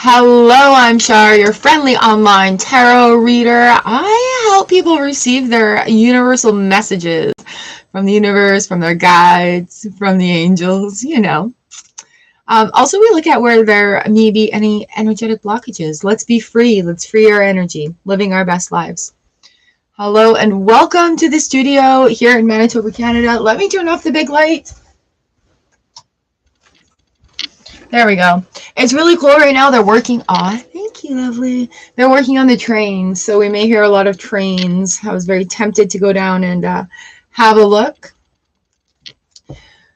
Hello, I'm Char, your friendly online tarot reader. I help people receive their universal messages from the universe, from their guides, from the angels, you know. Also, we look at where there may be any energetic blockages. Let's be free. Let's free our energy, living our best lives. Hello, and welcome to the studio here in Manitoba, Canada. Let me turn off the big light. There we go. It's really cool right now. They're working on, thank you, lovely. They're working on the trains, so we may hear a lot of trains. I was very tempted to go down and have a look.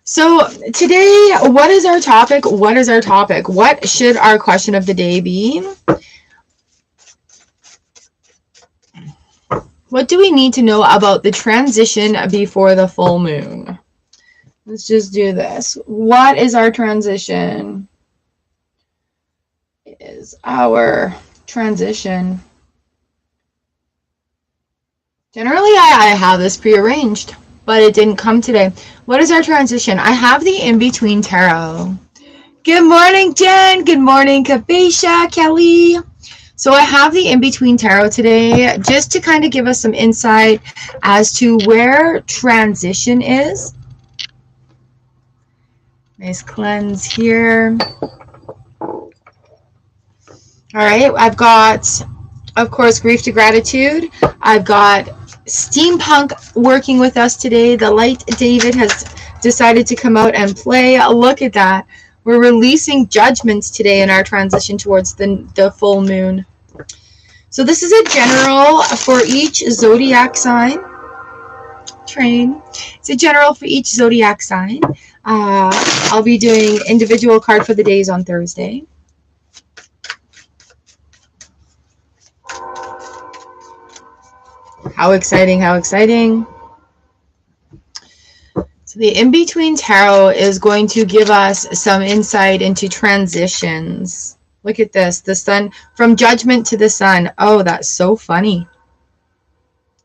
So today, what is our topic? What is our topic? What should our question of the day be? What do we need to know about the transition before the full moon? Let's just do this. What is our transition? Is our transition. Generally, I have this prearranged, but it didn't come today. What is our transition? I have the in-between tarot. Good morning, Jen. Good morning, Kabesha, Kelly. So I have the in-between tarot today just to kind of give us some insight as to where transition is. Nice cleanse here. All right, I've got, of course, grief to gratitude. I've got steampunk working with us today. The light David has decided to come out and play. Look at that. We're releasing judgments today in our transition towards the full moon. So this is a general for each zodiac sign. It's a general for each zodiac sign. I'll be doing individual card for the days on Thursday. How exciting, how exciting. So the in-between tarot is going to give us some insight into transitions. Look at this, the sun, from judgment to the sun. Oh, that's so funny.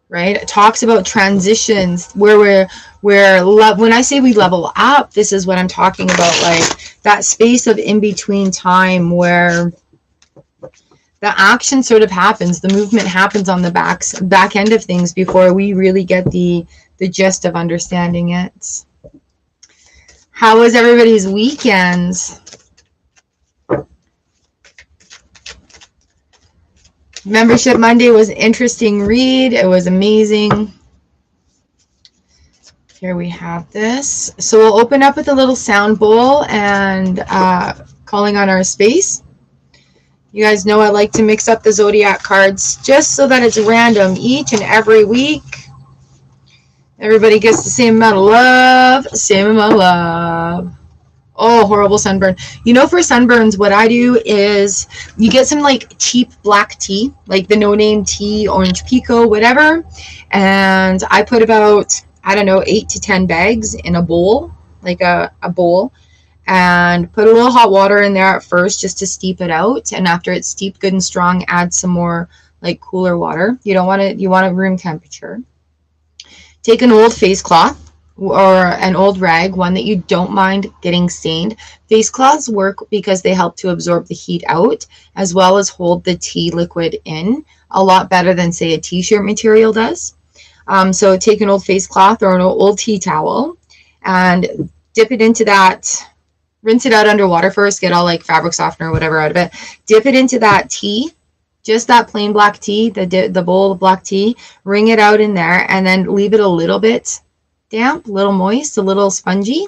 Right? It talks about transitions where when I say we level up, this is what I'm talking about, like that space of in-between time where the action sort of happens, the movement happens on the back end of things before we really get the gist of understanding it. How was everybody's weekends? Membership Monday was an interesting read. It was amazing. Here we have this. So we'll open up with a little sound bowl and calling on our space. You guys know I like to mix up the zodiac cards just so that it's random each and every week. Everybody gets the same amount of love, same amount of love. Oh, horrible sunburn. You know, for sunburns, what I do is you get some like cheap black tea, like the no-name tea, orange pico, whatever. And I put about, I don't know, 8 to 10 bags in a bowl, like a bowl. And put a little hot water in there at first just to steep it out. And after it's steeped good and strong, add some more like cooler water. You don't want it, you want it room temperature. Take an old face cloth or an old rag, one that you don't mind getting stained. Face cloths work because they help to absorb the heat out as well as hold the tea liquid in a lot better than, say, a t-shirt material does. So take an old face cloth or an old tea towel and dip it into that. Rinse it out under water first, get all like fabric softener or whatever out of it. Dip it into that tea, just that plain black tea, the bowl of black tea. Wring it out in there and then leave it a little bit damp, a little moist, a little spongy.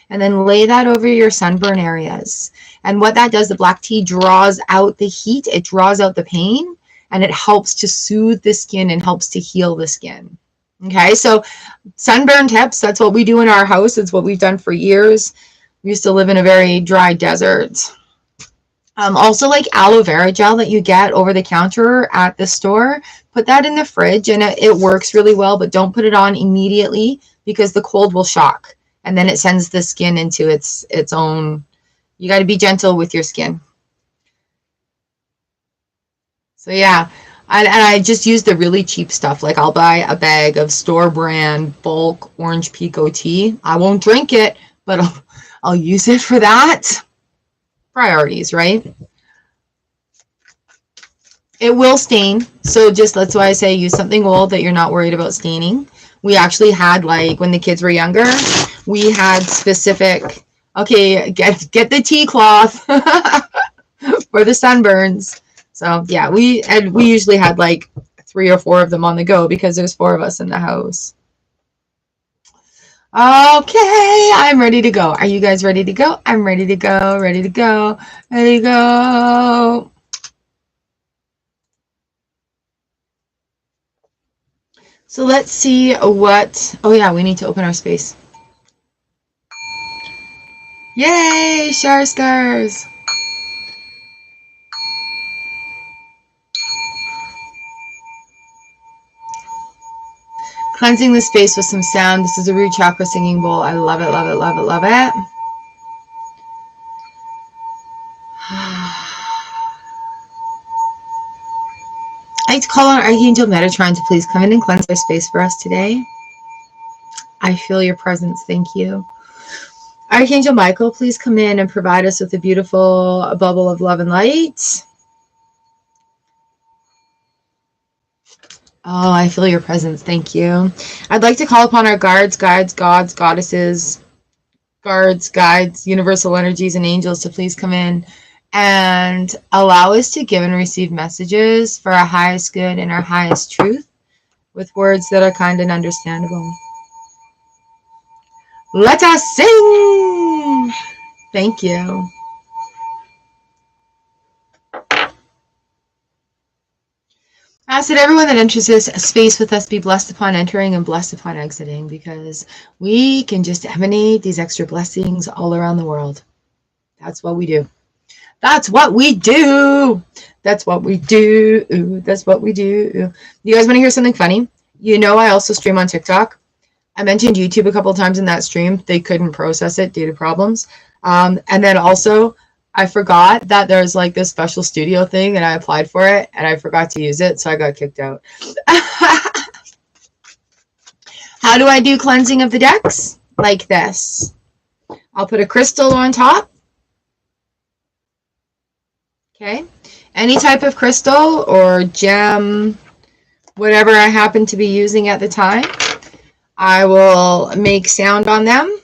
And then lay that over your sunburn areas. And what that does, the black tea draws out the heat, it draws out the pain, and it helps to soothe the skin and helps to heal the skin. Okay, so sunburn tips, that's what we do in our house. It's what we've done for years. We used to live in a very dry desert. Also, like aloe vera gel that you get over the counter at the store, put that in the fridge and it works really well, but don't put it on immediately because the cold will shock and then it sends the skin into its own. You got to be gentle with your skin. So yeah, I just use the really cheap stuff. Like I'll buy a bag of store brand bulk orange pico tea. I won't drink it, but I'll use it for that. Priorities, right? It will stain. So that's why I say use something old that you're not worried about staining. We actually had, like, when the kids were younger, we had specific, okay, get the tea cloth for the sunburns. So yeah, we usually had like 3 or 4 of them on the go because there's 4 of us in the house. Okay, I'm ready to go. Are you guys ready to go? I'm ready to go, ready to go, ready to go. So let's see what, oh yeah, we need to open our space. Yay, Char stars. Cleansing the space with some sound. This is a root chakra singing bowl. I love it, love it, love it, love it. I'd like to call on Archangel Metatron to please come in and cleanse our space for us today. I feel your presence. Thank you. Archangel Michael, please come in and provide us with a beautiful bubble of love and light. Oh, I feel your presence. Thank you. I'd like to call upon our guards, guides, gods, goddesses, guards, guides, universal energies, and angels to please come in and allow us to give and receive messages for our highest good and our highest truth with words that are kind and understandable. Let us sing! Thank you. I ask that everyone that enters this space with us be blessed upon entering and blessed upon exiting, because we can just emanate these extra blessings all around the world. That's what we do. That's what we do. That's what we do. That's what we do. You guys want to hear something funny? You know, I also stream on TikTok. I mentioned YouTube a couple of times in that stream. They couldn't process it due to problems. And then also, I forgot that there's like this special studio thing, and I applied for it, and I forgot to use it, so I got kicked out. How do I do cleansing of the decks? Like this. I'll put a crystal on top. Okay. Any type of crystal or gem, whatever I happen to be using at the time. I will make sound on them.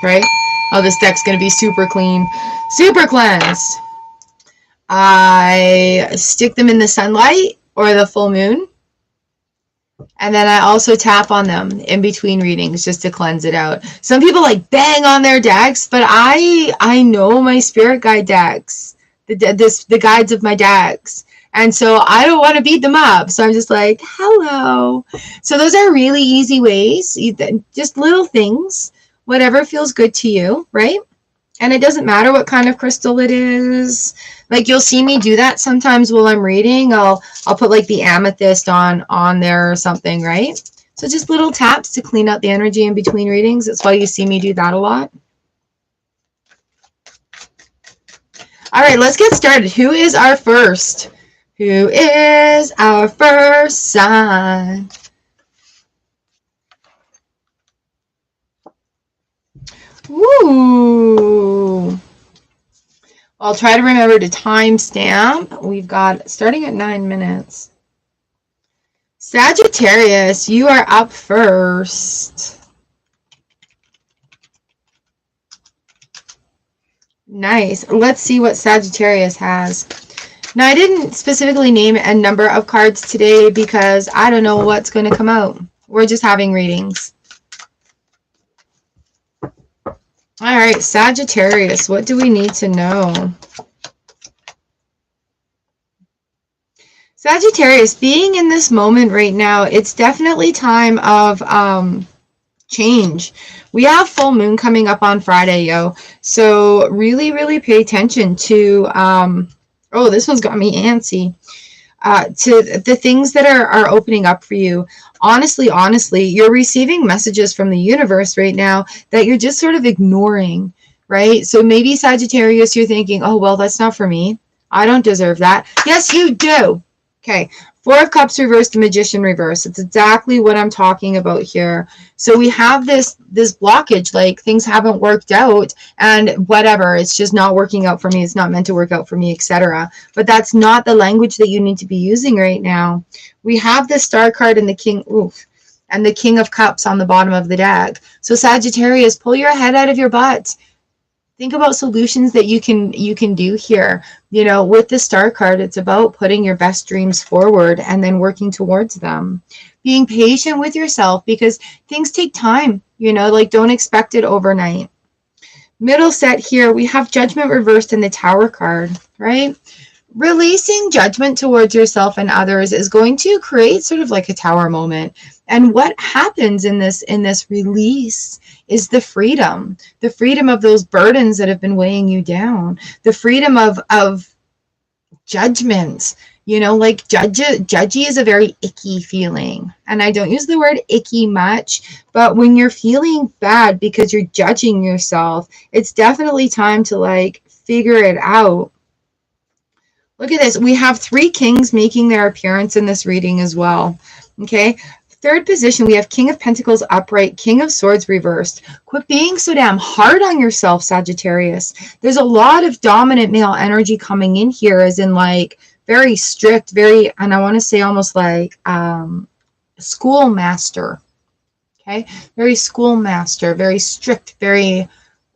Right? Oh, this deck's going to be super clean. Super cleansed. I stick them in the sunlight or the full moon. And then I also tap on them in between readings just to cleanse it out. Some people like bang on their decks, but I know my spirit guide decks, the guides of my decks. And so I don't want to beat them up. So I'm just like, hello. So those are really easy ways, just little things, whatever feels good to you, right? And it doesn't matter what kind of crystal it is. Like, you'll see me do that sometimes while I'm reading. I'll put like the amethyst on there or something, right? So just little taps to clean out the energy in between readings. That's why you see me do that a lot. All right, let's get started. Who is our first? Who is our first sign? Woo! I'll try to remember to timestamp. We've got starting at 9 minutes. Sagittarius, you are up first. Nice. Let's see what Sagittarius has. Now, I didn't specifically name a number of cards today because I don't know what's going to come out. We're just having readings. All right, Sagittarius, what do we need to know? Sagittarius, being in this moment right now, it's definitely time of change. We have full moon coming up on Friday, yo. So really, really pay attention to, oh, this one's got me antsy. To the things that are opening up for you. Honestly, you're receiving messages from the universe right now that you're just sort of ignoring, right? So maybe Sagittarius, you're thinking, oh, well, that's not for me. I don't deserve that. Yes, you do. Okay. Four of Cups reversed, the Magician reversed. It's exactly what I'm talking about here. So we have this blockage, like things haven't worked out and whatever, it's just not working out for me. It's not meant to work out for me, etc. But that's not the language that you need to be using right now. We have the Star card and the King, and the King of Cups on the bottom of the deck. So Sagittarius, pull your head out of your butt. Think about solutions that you can do here. You know, with the Star card, it's about putting your best dreams forward and then working towards them. Being patient with yourself because things take time, you know, like don't expect it overnight. Middle set here, we have Judgment reversed in the Tower card, right? Releasing judgment towards yourself and others is going to create sort of like a tower moment. And what happens in this release is the freedom of those burdens that have been weighing you down, the freedom of judgments. You know, like judgy is a very icky feeling. And I don't use the word icky much, but when you're feeling bad because you're judging yourself, it's definitely time to like figure it out. Look at this. We have 3 kings making their appearance in this reading as well. Okay. Third position, we have King of Pentacles upright, King of Swords reversed. Quit being so damn hard on yourself, Sagittarius. There's a lot of dominant male energy coming in here, as in like very strict, very, and I want to say almost like schoolmaster. Okay. Very schoolmaster, very strict, very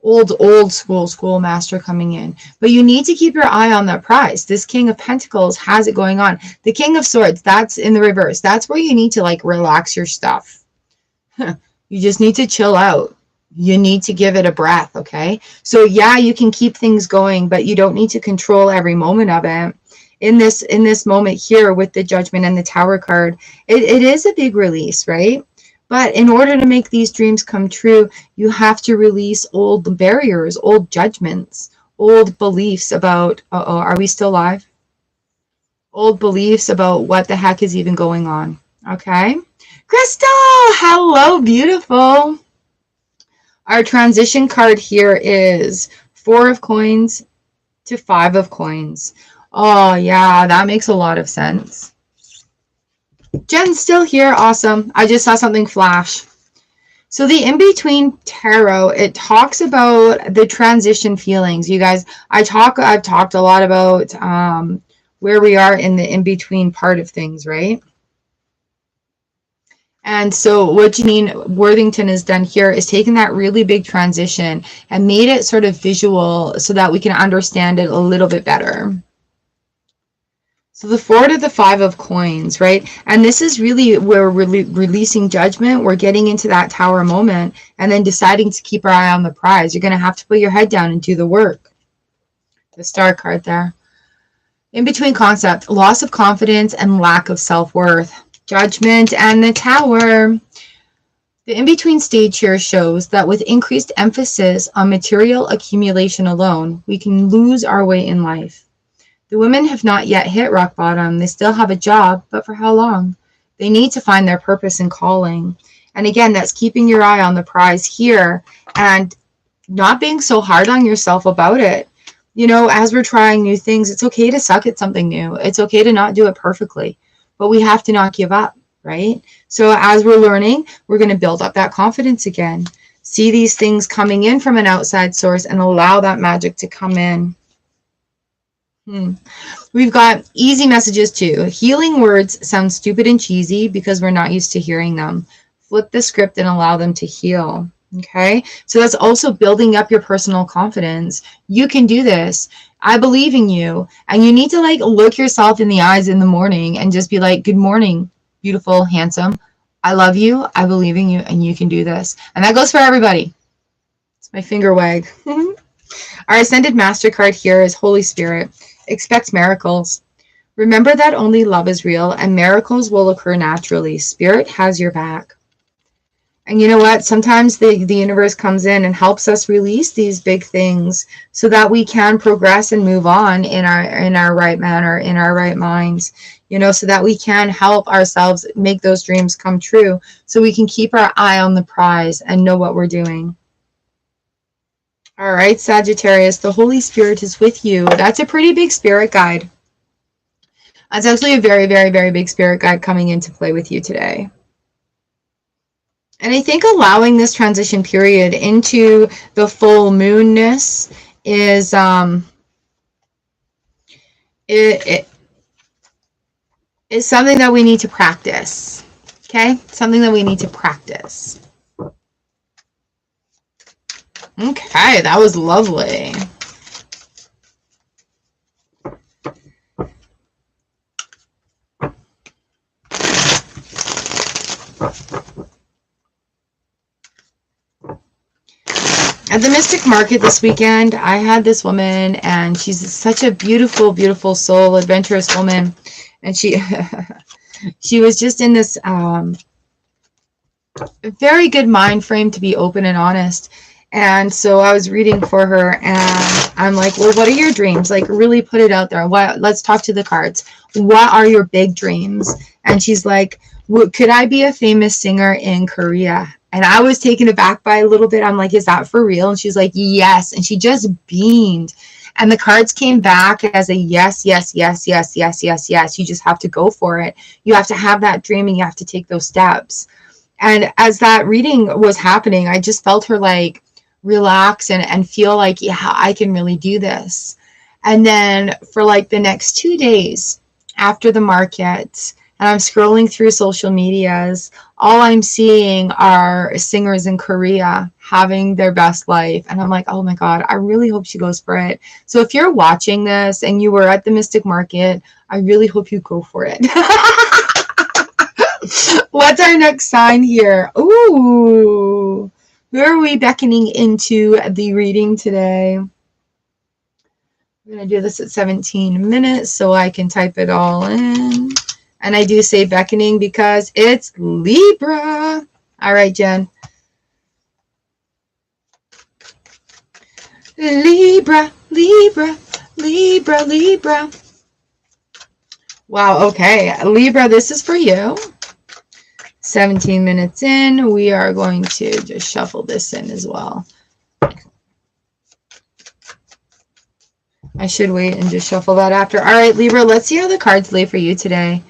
old schoolmaster coming in. But you need to keep your eye on that prize. This King of Pentacles has it going on. The King of Swords, that's in the reverse. That's where you need to like relax your stuff. You just need to chill out. You need to give it a breath, okay? So yeah, you can keep things going, but you don't need to control every moment of it. In this moment here with the Judgment and the Tower card, it is a big release, right? But in order to make these dreams come true, you have to release old barriers, old judgments, old beliefs about, are we still live? Old beliefs about what the heck is even going on. Okay. Crystal, hello, beautiful. Our transition card here is 4 of Coins to 5 of Coins. Oh, yeah, that makes a lot of sense. Jen's still here. Awesome. I just saw something flash. So the in-between tarot, it talks about the transition feelings. You guys, I've talked a lot about where we are in the in-between part of things, right? And so what Janine Worthington has done here is taken that really big transition and made it sort of visual so that we can understand it a little bit better. So the 4 to the 5 of Coins, right? And this is really where we're releasing judgment. We're getting into that tower moment and then deciding to keep our eye on the prize. You're going to have to put your head down and do the work. The Star card there. In between concept, loss of confidence and lack of self-worth. Judgment and the Tower. The in-between stage here shows that with increased emphasis on material accumulation alone, we can lose our way in life. The women have not yet hit rock bottom. They still have a job, but for how long? They need to find their purpose and calling. And again, that's keeping your eye on the prize here and not being so hard on yourself about it. You know, as we're trying new things, it's okay to suck at something new. It's okay to not do it perfectly, but we have to not give up, right? So as we're learning, we're going to build up that confidence again. See these things coming in from an outside source and allow that magic to come in. We've got easy messages too. Healing words sound stupid and cheesy because we're not used to hearing them. Flip the script and allow them to heal. Okay, so that's also building up your personal confidence. You can do this. I believe in you. And you need to like look yourself in the eyes in the morning and just be like, good morning, beautiful, handsome. I love you. I believe in you and you can do this. And that goes for everybody. It's my finger wag. Our Ascended Master card here is Holy Spirit. Expect miracles. Remember that only love is real and miracles will occur naturally. Spirit has your back. And you know what? Sometimes the universe comes in and helps us release these big things so that we can progress and move on in our right manner, in our right minds, you know, so that we can help ourselves make those dreams come true, so we can keep our eye on the prize and know what we're doing. All right, Sagittarius, the Holy Spirit is with you. That's a pretty big spirit guide. That's actually a very, very, very big spirit guide coming into play with you today. And I think allowing this transition period into the full moonness is it is something that we need to practice. Okay? Something that we need to practice. Okay, that was lovely. At the Mystic Market this weekend, I had this woman, and she's such a beautiful, beautiful soul, adventurous woman. And she she was just in this very good mind frame to be open and honest. And so I was reading for her, and I'm like, well, what are your dreams? Like, really put it out there. Let's talk to the cards. What are your big dreams? And she's like, could I be a famous singer in Korea? And I was taken aback by a little bit. I'm like, is that for real? And she's like, yes. And she just beamed. And the cards came back as a yes, yes, yes, yes, yes, yes, yes. You just have to go for it. You have to have that dream, and you have to take those steps. And as that reading was happening, I just felt her like relax and feel like, yeah, I can really do this. And then for like the next 2 days after the market, and I'm scrolling through social medias, all I'm seeing are singers in Korea having their best life. And I'm like, oh my God, I really hope she goes for it. So if you're watching this and you were at the Mystic Market, I really hope you go for it. What's our next sign here? Ooh, who are we beckoning into the reading today? I'm going to do this at 17 minutes so I can type it all in. And I do say beckoning because it's Libra. All right, Jen. Libra, Libra, Libra, Libra. Wow, okay. Libra, this is for you. 17 minutes in. We are going to just shuffle this in as well. I should wait and just shuffle that after. All right, Libra, let's see how the cards lay for you today.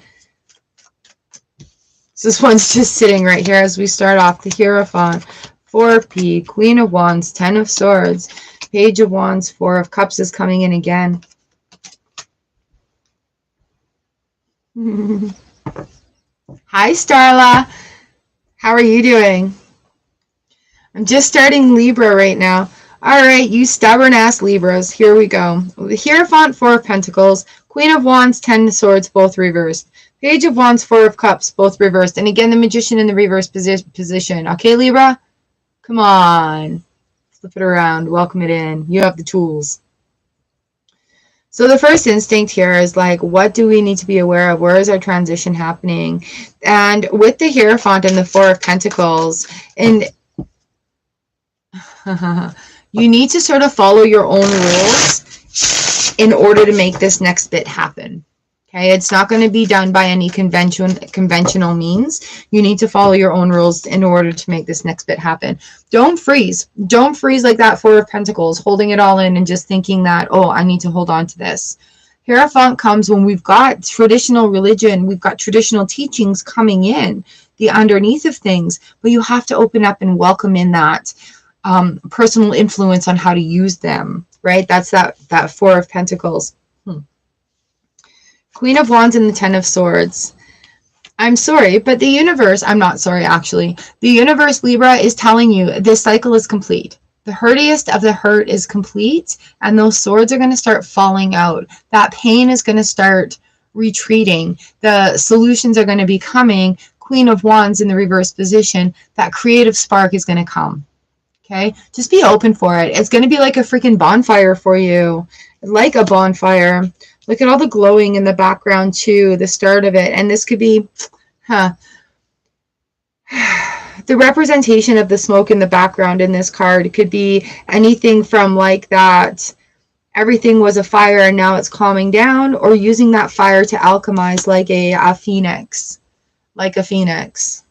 So this one's just sitting right here as we start off. The Hierophant, 4P, Queen of Wands, 10 of Swords, Page of Wands, 4 of Cups is coming in again. Hi, Starla. How are you doing? I'm just starting Libra right now. All right, you stubborn-ass Libras. Here we go. The Hierophant, 4 of Pentacles, Queen of Wands, 10 of Swords, both reversed. Page of Wands, 4 of Cups, both reversed. And again, the Magician in the reverse position. Okay, Libra? Come on. Flip it around. Welcome it in. You have the tools. So the first instinct here is like, what do we need to be aware of? Where is our transition happening? And with the Hierophant and the 4 of Pentacles, and you need to sort of follow your own rules in order to make this next bit happen. Okay, it's not going to be done by any conventional means. You need to follow your own rules in order to make this next bit happen. Don't freeze. Don't freeze like that 4 of Pentacles, holding it all in and just thinking that, oh, I need to hold on to this. Hierophant comes when we've got traditional religion, we've got traditional teachings coming in, the underneath of things, but you have to open up and welcome in that personal influence on how to use them, right? That's that 4 of Pentacles. Queen of Wands and the 10 of Swords. I'm sorry, but the universe, I'm not sorry actually, the universe, Libra, is telling you this cycle is complete. The hurtiest of the hurt is complete, and those swords are going to start falling out. That pain is going to start retreating. The solutions are going to be coming. Queen of Wands in the reverse position, that creative spark is going to come. Okay, just be open for it. It's going to be like a freaking bonfire for you, like a bonfire. Look at all the glowing in the background too, the start of it. And this could be, the representation of the smoke in the background in this card. It could be anything from like that, everything was a fire and now it's calming down, or using that fire to alchemize like a phoenix, like a phoenix.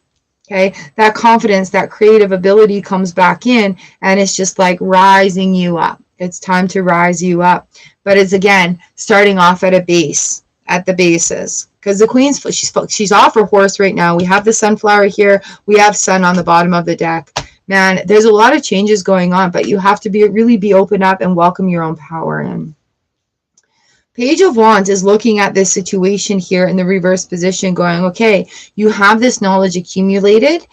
Okay, that confidence, that creative ability comes back in, and it's just like rising you up. It's time to rise you up. But it's, again, starting off at a base, at the bases, because the queen's she's off her horse right now. We have the sunflower here, we have sun on the bottom of the deck. Man, there's a lot of changes going on, but you have to really be open up and welcome your own power in. Page of Wands is looking at this situation here in the reverse position going, okay, you have this knowledge accumulated.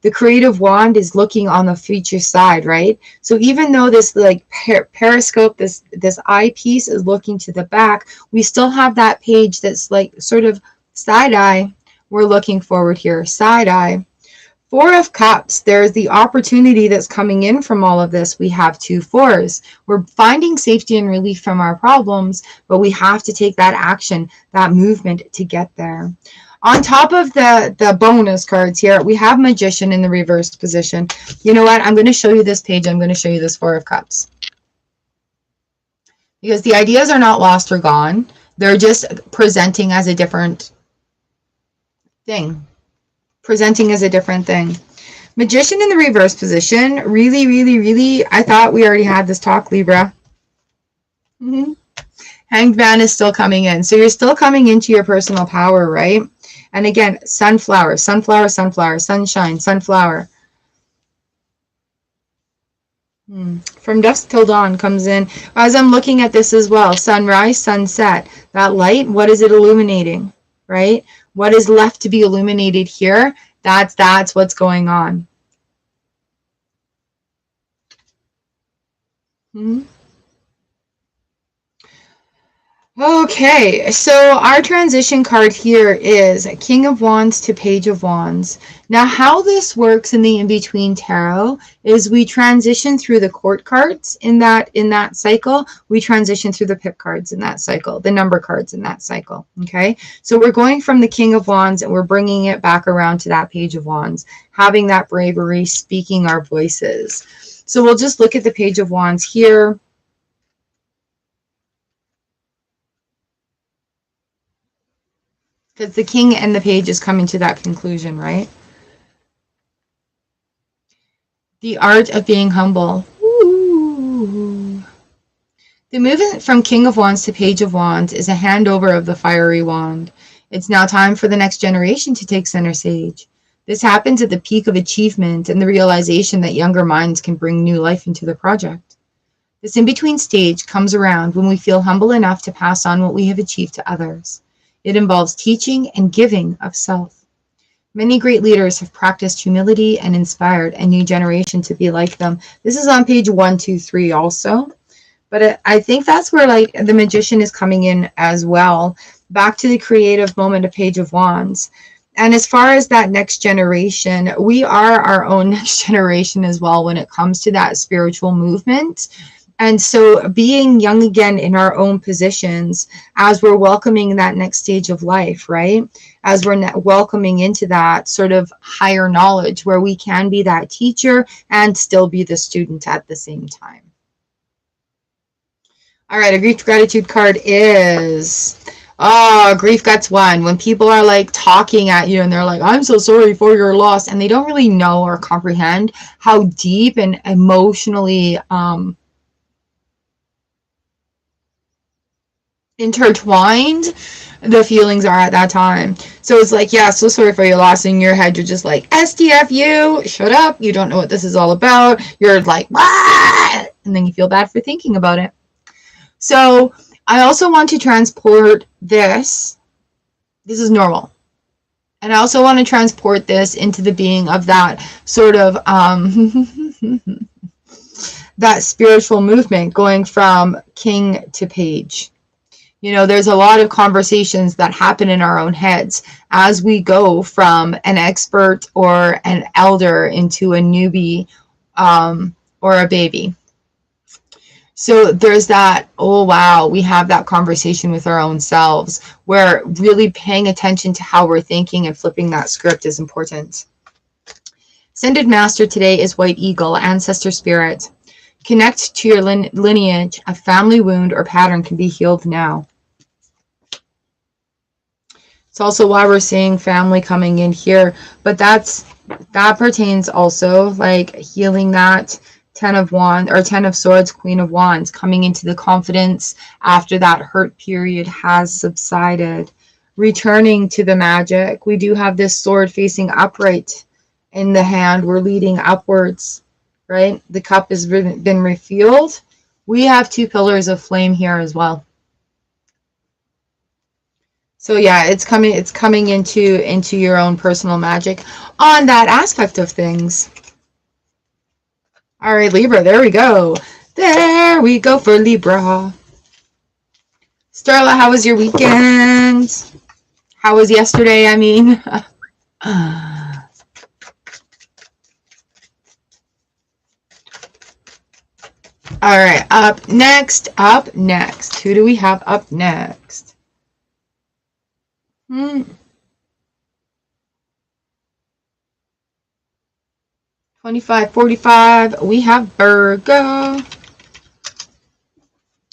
The creative wand is looking on the future side, right? So even though this like periscope, this eyepiece is looking to the back, we still have that page that's like sort of side eye. We're looking forward here, side eye. Four of Cups, there's the opportunity that's coming in from all of this. We have 2 fours. We're finding safety and relief from our problems, but we have to take that action, that movement to get there. On top of the bonus cards here, we have Magician in the reverse position. You know what? I'm going to show you this page. I'm going to show you this 4 of Cups. Because the ideas are not lost or gone. They're just presenting as a different thing. Presenting as a different thing. Magician in the reverse position. Really, really, really, I thought we already had this talk, Libra. Hanged Man is still coming in. So you're still coming into your personal power, right? And again, sunflower, sunflower, sunflower, sunshine, sunflower. From dusk till dawn comes in. As I'm looking at this as well, sunrise, sunset. That light, what is it illuminating, right? What is left to be illuminated here? That's what's going on. Okay, so our transition card here is King of Wands to Page of Wands. Now, how this works in the In-Between Tarot is we transition through the court cards in that cycle. We transition through the pip cards in that cycle, the number cards in that cycle, okay? So we're going from the King of Wands and we're bringing it back around to that Page of Wands, having that bravery, speaking our voices. So we'll just look at the Page of Wands here. Because the king and the page is coming to that conclusion, right? The art of being humble. Ooh. The movement from King of Wands to Page of Wands is a handover of the fiery wand. It's now time for the next generation to take center stage. This happens at the peak of achievement and the realization that younger minds can bring new life into the project. This in-between stage comes around when we feel humble enough to pass on what we have achieved to others. It involves teaching and giving of self. Many great leaders have practiced humility and inspired a new generation to be like them. This is on page 123 also. But I think that's where like the Magician is coming in as well. Back to the creative moment of Page of Wands. And as far as that next generation, we are our own next generation as well when it comes to that spiritual movement. And so being young again in our own positions as we're welcoming that next stage of life, right? As we're welcoming into that sort of higher knowledge where we can be that teacher and still be the student at the same time. All right, a grief gratitude card is, grief guts 1. When people are like talking at you and they're like, I'm so sorry for your loss, and they don't really know or comprehend how deep and emotionally intertwined the feelings are at that time. So it's like, yeah, so sorry for your loss. In your head, you're just like, STFU, shut up. You don't know what this is all about. You're like, ah! And then you feel bad for thinking about it. So I also want to transport this. This is normal. And I also want to transport this into the being of that sort of that spiritual movement going from king to page. You know, there's a lot of conversations that happen in our own heads as we go from an expert or an elder into a newbie or a baby. So there's that, oh, wow, we have that conversation with our own selves where really paying attention to how we're thinking and flipping that script is important. Ascended Master today is White Eagle, Ancestor Spirit. Connect to your lineage. A family wound or pattern can be healed now. It's also why we're seeing family coming in here, but that pertains also like healing that 10 of Wands, or 10 of Swords, Queen of Wands, coming into the confidence after that hurt period has subsided. Returning to the magic. We do have this sword facing upright in the hand. We're leading upwards, right? The cup has been refilled. We have 2 pillars of flame here as well. So yeah, it's coming into your own personal magic on that aspect of things. All right, Libra, there we go. There we go for Libra. Starla, how was your weekend? How was yesterday, I mean? All right, up next. Who do we have up next? 2545, we have Virgo.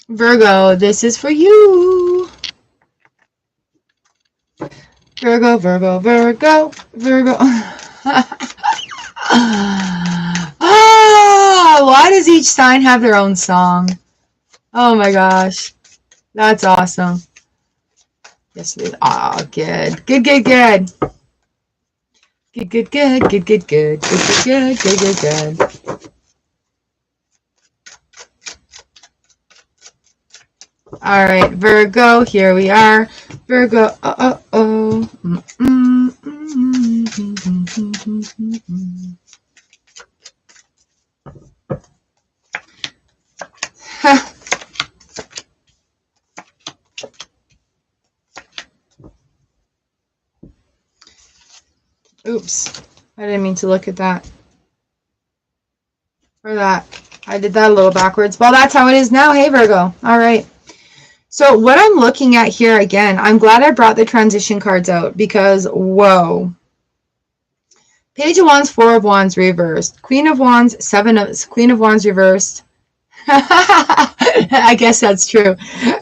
Virgo, this is for you. Virgo, Virgo, Virgo, Virgo. Why does each sign have their own song? Oh my gosh. That's awesome. Yes, it is. Oh, good. Good, good, good. Good, good, good, good, good, good, good, good, good, good, good. All right, Virgo, here we are. Virgo, Oops, I didn't mean to look at that. Or that. I did that a little backwards. Well, that's how it is now. Hey, Virgo. All right. So what I'm looking at here, again, I'm glad I brought the transition cards out because, whoa. Page of Wands, 4 of Wands reversed. Queen of Wands, Queen of Wands reversed. I guess that's true.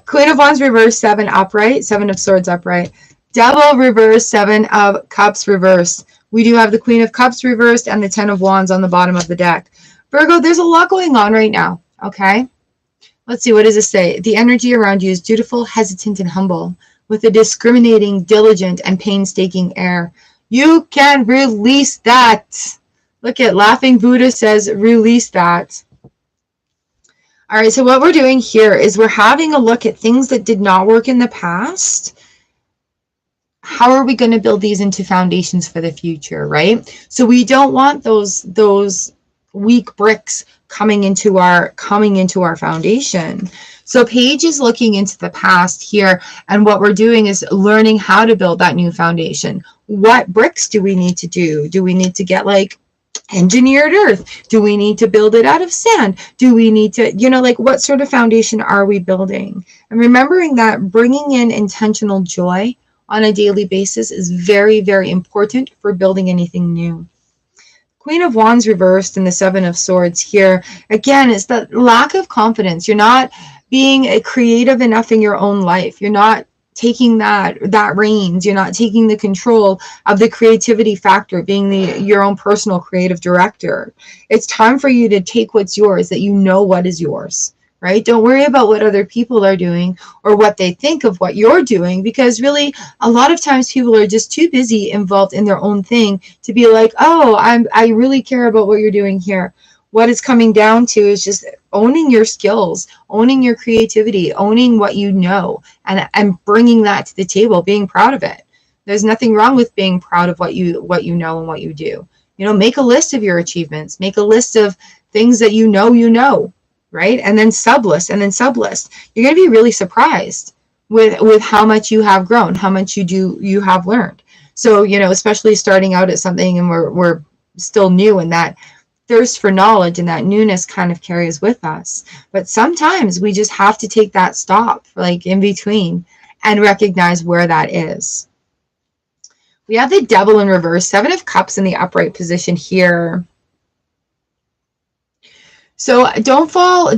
Queen of Wands reversed, 7 upright, 7 of Swords upright. Devil reversed, 7 of Cups reversed. We do have the Queen of Cups reversed and the 10 of Wands on the bottom of the deck. Virgo, there's a lot going on right now, okay? Let's see, what does it say? The energy around you is dutiful, hesitant, and humble, with a discriminating, diligent, and painstaking air. You can release that. Look at Laughing Buddha says, release that. All right, so what we're doing here is we're having a look at things that did not work in the past. How are we going to build these into foundations for the future, right? So we don't want those weak bricks coming into our foundation. So Paige is looking into the past here, and what we're doing is learning how to build that new foundation. What bricks do we need to do? Do we need to get like engineered earth? Do we need to build it out of sand? Do we need to, like what sort of foundation are we building? And remembering that bringing in intentional joy on a daily basis is very, very important for building anything new. Queen of Wands reversed and the 7 of Swords here. Again, it's that lack of confidence. You're not being creative enough in your own life. You're not taking that reins. You're not taking the control of the creativity factor, being your own personal creative director. It's time for you to take what's yours, that you know what is yours. Right? Don't worry about what other people are doing or what they think of what you're doing, because really a lot of times people are just too busy involved in their own thing to be like, oh, I really care about what you're doing here. What it's coming down to is just owning your skills, owning your creativity, owning what you know, and bringing that to the table, being proud of it. There's nothing wrong with being proud of what you know and what you do. Make a list of your achievements, make a list of things that you know. Right? And then sublist, You're going to be really surprised with how much you have grown, how much you have learned. So, especially starting out at something and we're still new, and that thirst for knowledge and that newness kind of carries with us. But sometimes we just have to take that stop, like in between, and recognize where that is. We have the Devil in reverse, 7 of Cups in the upright position here. So don't fall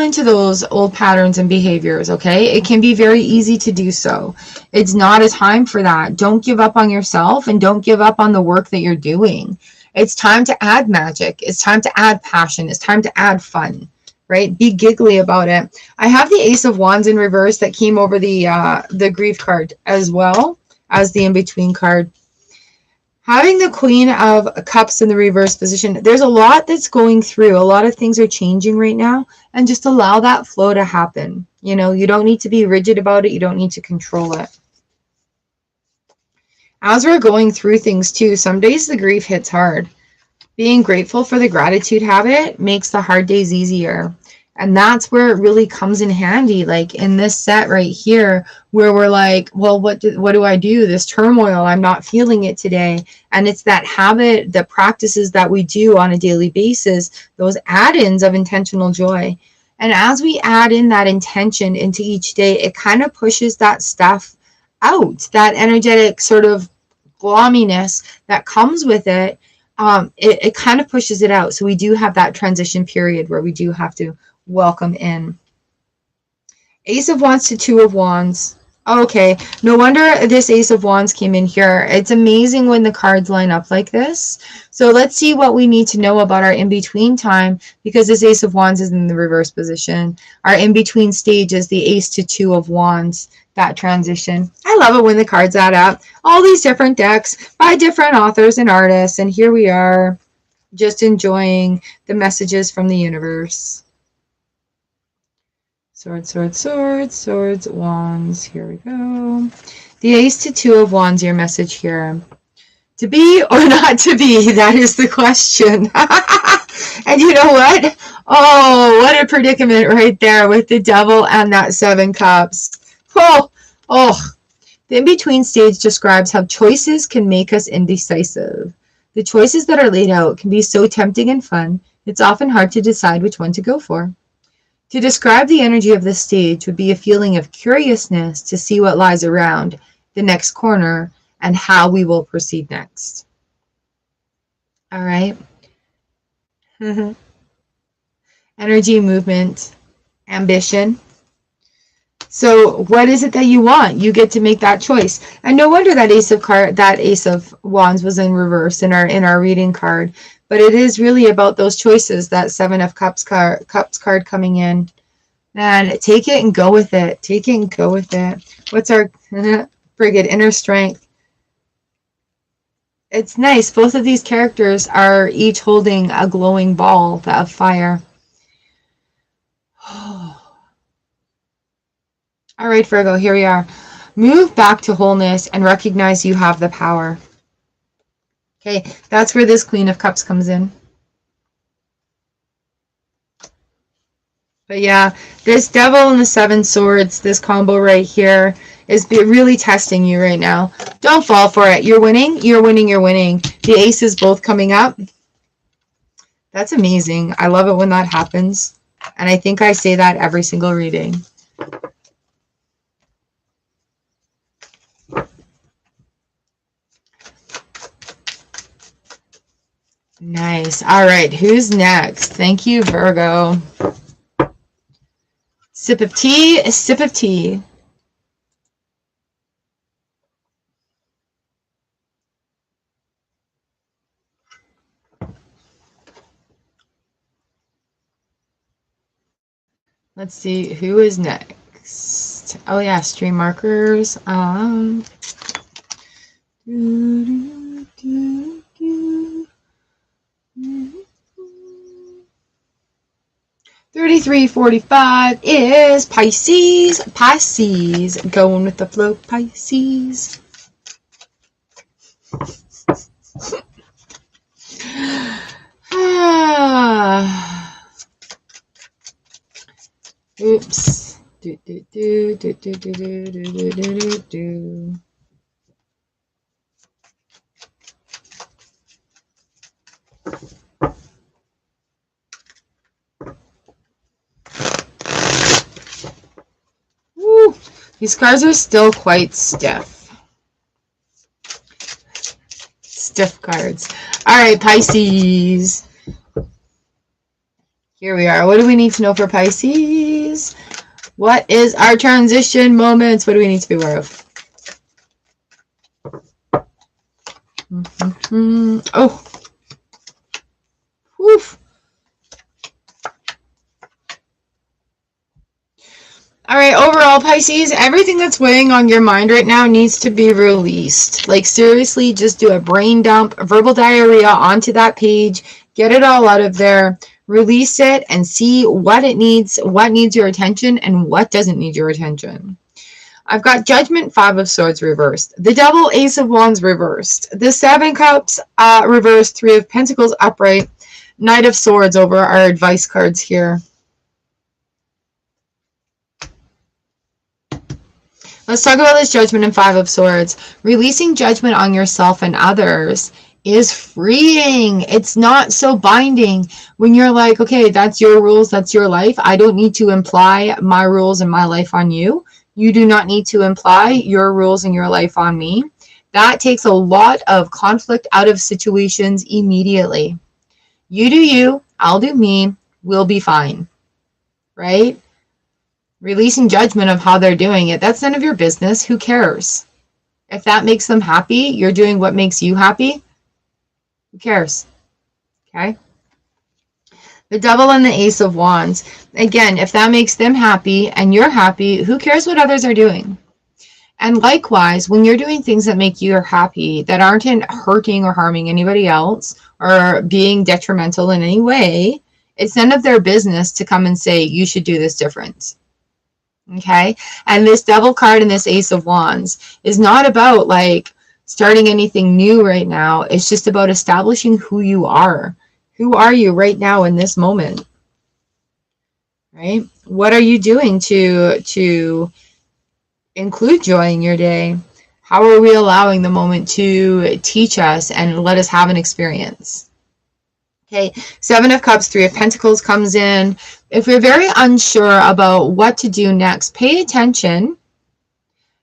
into those old patterns and behaviors, okay? It can be very easy to do so. It's not a time for that. Don't give up on yourself and don't give up on the work that you're doing. It's time to add magic. It's time to add passion. It's time to add fun, right? Be giggly about it. I have the Ace of Wands in reverse that came over the grief card as well as the in-between card. Having the Queen of Cups in the reverse position, there's a lot that's going through. A lot of things are changing right now, and just allow that flow to happen. You know, you don't need to be rigid about it. You don't need to control it. As we're going through things too, some days the grief hits hard. Being grateful for the gratitude habit makes the hard days easier. And that's where it really comes in handy, like in this set right here, where we're like, well, what do I do? This turmoil, I'm not feeling it today. And it's that habit, the practices that we do on a daily basis, those add-ins of intentional joy. And as we add in that intention into each day, it kind of pushes that stuff out, that energetic sort of gloominess that comes with it. It kind of pushes it out. So we do have that transition period where we do have to welcome in. Ace of Wands to Two of Wands. Okay, no wonder this Ace of Wands came in here. It's amazing when the cards line up like this. So let's see what we need to know about our in-between time, because this Ace of Wands is in the reverse position. Our in-between stage is the Ace to Two of Wands, that transition. I love it when the cards add up. All these different decks by different authors and artists, and here we are just enjoying the messages from the universe. Swords, swords, swords, swords, wands. Here we go. The Ace to Two of Wands, your message here. To be or not to be? That is the question. And you know what? Oh, what a predicament right there with the Devil and that Seven Cups. Oh. The in-between stage describes how choices can make us indecisive. The choices that are laid out can be so tempting and fun, it's often hard to decide which one to go for. To describe the energy of this stage would be a feeling of curiousness to see what lies around the next corner and how we will proceed next. All right. Energy, movement, ambition. So what is it that you want? You get to make that choice. And no wonder that Ace of Wands was in reverse in our reading card. But it is really about those choices, that Seven of Cups card coming in. And take it and go with it. Take it and go with it. What's our Frigate? Inner strength. It's nice. Both of these characters are each holding a glowing ball of fire. All right, Virgo, here we are. Move back to wholeness and recognize you have the power. Okay, that's where this Queen of Cups comes in. But yeah, this Devil and the Seven Swords, this combo right here, is really testing you right now. Don't fall for it. You're winning, you're winning, you're winning. The aces both coming up. That's amazing. I love it when that happens. And I think I say that every single reading. Nice. All right, who's next? Thank you, Virgo. Sip of tea, a sip of tea. Let's see who is next. Oh yeah, stream markers. 33:45 is Pisces. Pisces. Going with the flow, Pisces. Oops. Woo. These cards are still quite stiff. Stiff cards. All right, Pisces. Here we are. What do we need to know for Pisces? What is our transition moments? What do we need to be aware of? Oh, right, overall, Pisces, everything that's weighing on your mind right now needs to be released. Like, seriously, just do a brain dump, verbal diarrhea onto that page, get it all out of there, release it, and see what needs your attention, and what doesn't need your attention. I've got Judgment, 5 of Swords reversed, the Devil, Ace of Wands reversed, the 7 Cups reversed, 3 of Pentacles upright, Knight of Swords over our advice cards here. Let's talk about this Judgment and 5 of Swords. Releasing judgment on yourself and others is freeing. It's not so binding when you're like, okay, that's your rules, that's your life. I don't need to imply my rules and my life on you. You do not need to imply your rules and your life on me. That takes a lot of conflict out of situations immediately. You do you, I'll do me, we'll be fine, right? Releasing judgment of how they're doing it, that's none of your business. Who cares? If that makes them happy, you're doing what makes you happy. Who cares? Okay? The Devil and the Ace of Wands. Again, if that makes them happy and you're happy, who cares what others are doing? And likewise, when you're doing things that make you happy, that aren't hurting or harming anybody else or being detrimental in any way, it's none of their business to come and say, you should do this different. Okay? And this Devil card and this Ace of Wands is not about like starting anything new right now. It's just about establishing who you are. Who are you right now in this moment? Right? What are you doing to include joy in your day? How are we allowing the moment to teach us and let us have an experience? Okay, 7 of Cups, 3 of Pentacles comes in. If you're very unsure about what to do next, pay attention,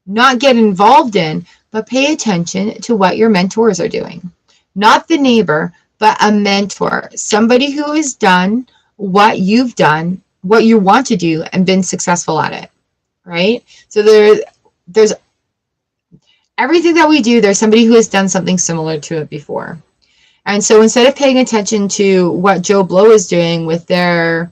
not get involved in, but pay attention to what your mentors are doing. Not the neighbor, but a mentor, somebody who has done what you've done, what you want to do, and been successful at it, right? So there's everything that we do, there's somebody who has done something similar to it before. And so instead of paying attention to what Joe Blow is doing with their,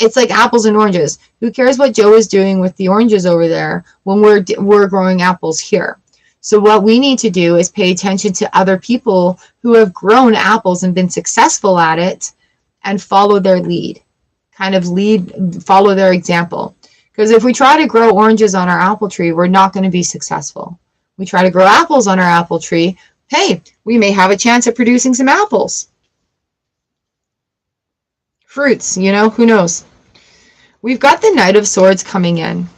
it's like apples and oranges. Who cares what Joe is doing with the oranges over there when we're growing apples here? So what we need to do is pay attention to other people who have grown apples and been successful at it and follow their lead. Follow their example. Because if we try to grow oranges on our apple tree, we're not going to be successful. We try to grow apples on our apple tree, hey, we may have a chance at producing some apples. Fruits, who knows? We've got the Knight of Swords coming in.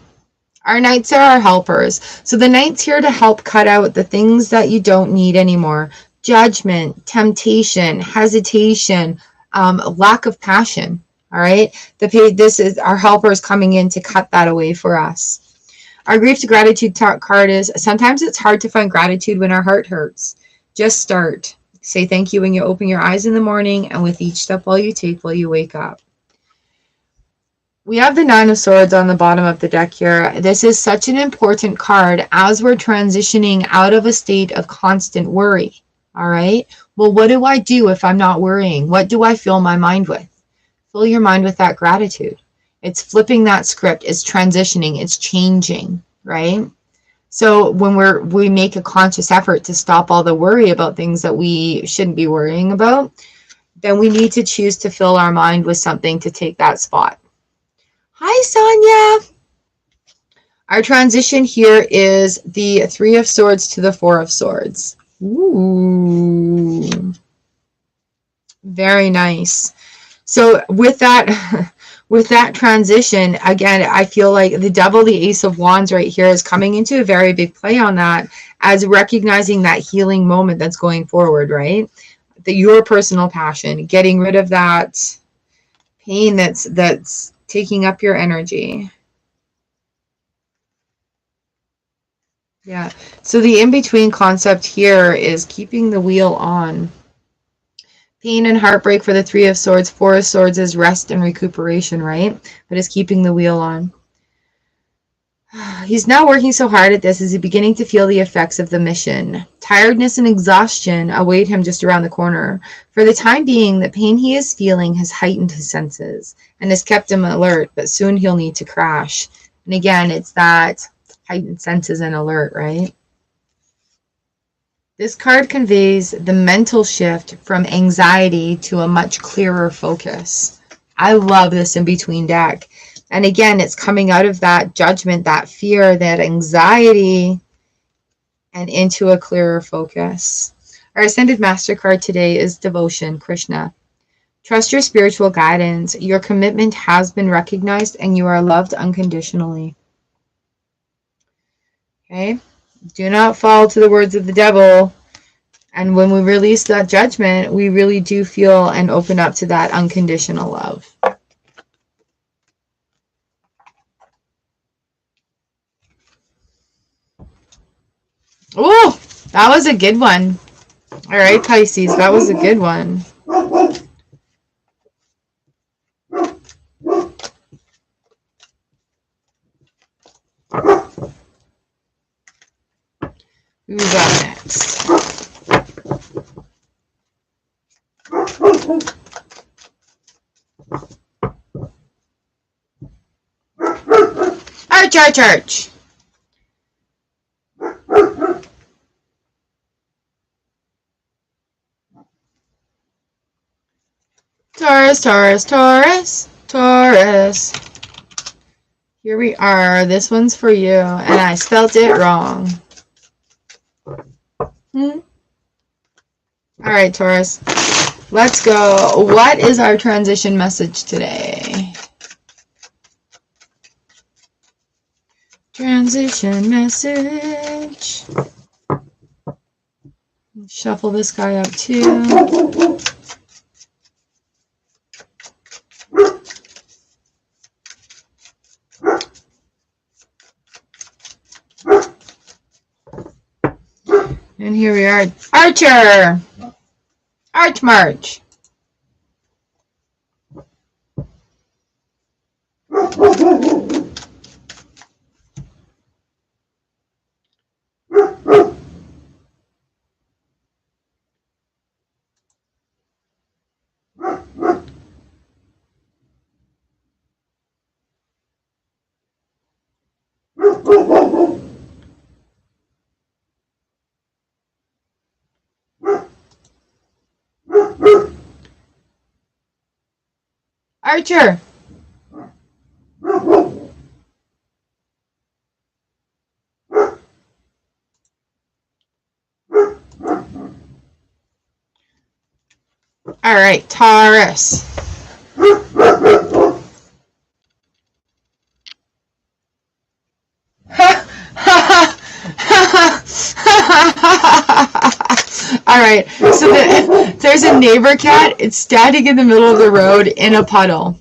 Our knights are our helpers. So the knight's here to help cut out the things that you don't need anymore. Judgment, temptation, hesitation, lack of passion. All right. This is our helpers coming in to cut that away for us. Our grief to gratitude card is, sometimes it's hard to find gratitude when our heart hurts. Just start. Say thank you when you open your eyes in the morning and with each step you take while you wake up. We have the 9 of Swords on the bottom of the deck here. This is such an important card as we're transitioning out of a state of constant worry. All right. Well, what do I do if I'm not worrying? What do I fill my mind with? Fill your mind with that gratitude. It's flipping that script. It's transitioning. It's changing, right? So when we make a conscious effort to stop all the worry about things that we shouldn't be worrying about, then we need to choose to fill our mind with something to take that spot. Hi, Sonia. Our transition here is the 3 of Swords to the 4 of Swords. Ooh. Very nice. So with that transition, again, I feel like the Devil, the Ace of Wands right here is coming into a very big play on that, as recognizing that healing moment that's going forward, right? Your personal passion, getting rid of that pain that's taking up your energy. Yeah. So the in-between concept here is keeping the wheel on. Pain and heartbreak for the 3 of Swords. 4 of Swords is rest and recuperation, right? But it's keeping the wheel on. He's now working so hard at this. Is he beginning to feel the effects of the mission? Tiredness and exhaustion await him just around the corner. For the time being, the pain he is feeling has heightened his senses and has kept him alert, but soon he'll need to crash. And again, it's that heightened senses and alert, right? This card conveys the mental shift from anxiety to a much clearer focus. I love this in between deck. And again, it's coming out of that judgment, that fear, that anxiety, and into a clearer focus. Our Ascended Master card today is Devotion, Krishna. Trust your spiritual guidance. Your commitment has been recognized and you are loved unconditionally. Okay? Do not fall to the words of the devil. And when we release that judgment, we really do feel and open up to that unconditional love. Oh, that was a good one. All right, Pisces, that was a good one. Who's up next? Arch. Taurus. Here we are. This one's for you, and I spelt it wrong. All right, Taurus. Let's go. What is our transition message today? Transition message. Shuffle this guy up too. And here we are. Archer! Archmarch! Archer! All right, Taurus. All right, so there's a neighbor cat. It's standing in the middle of the road in a puddle.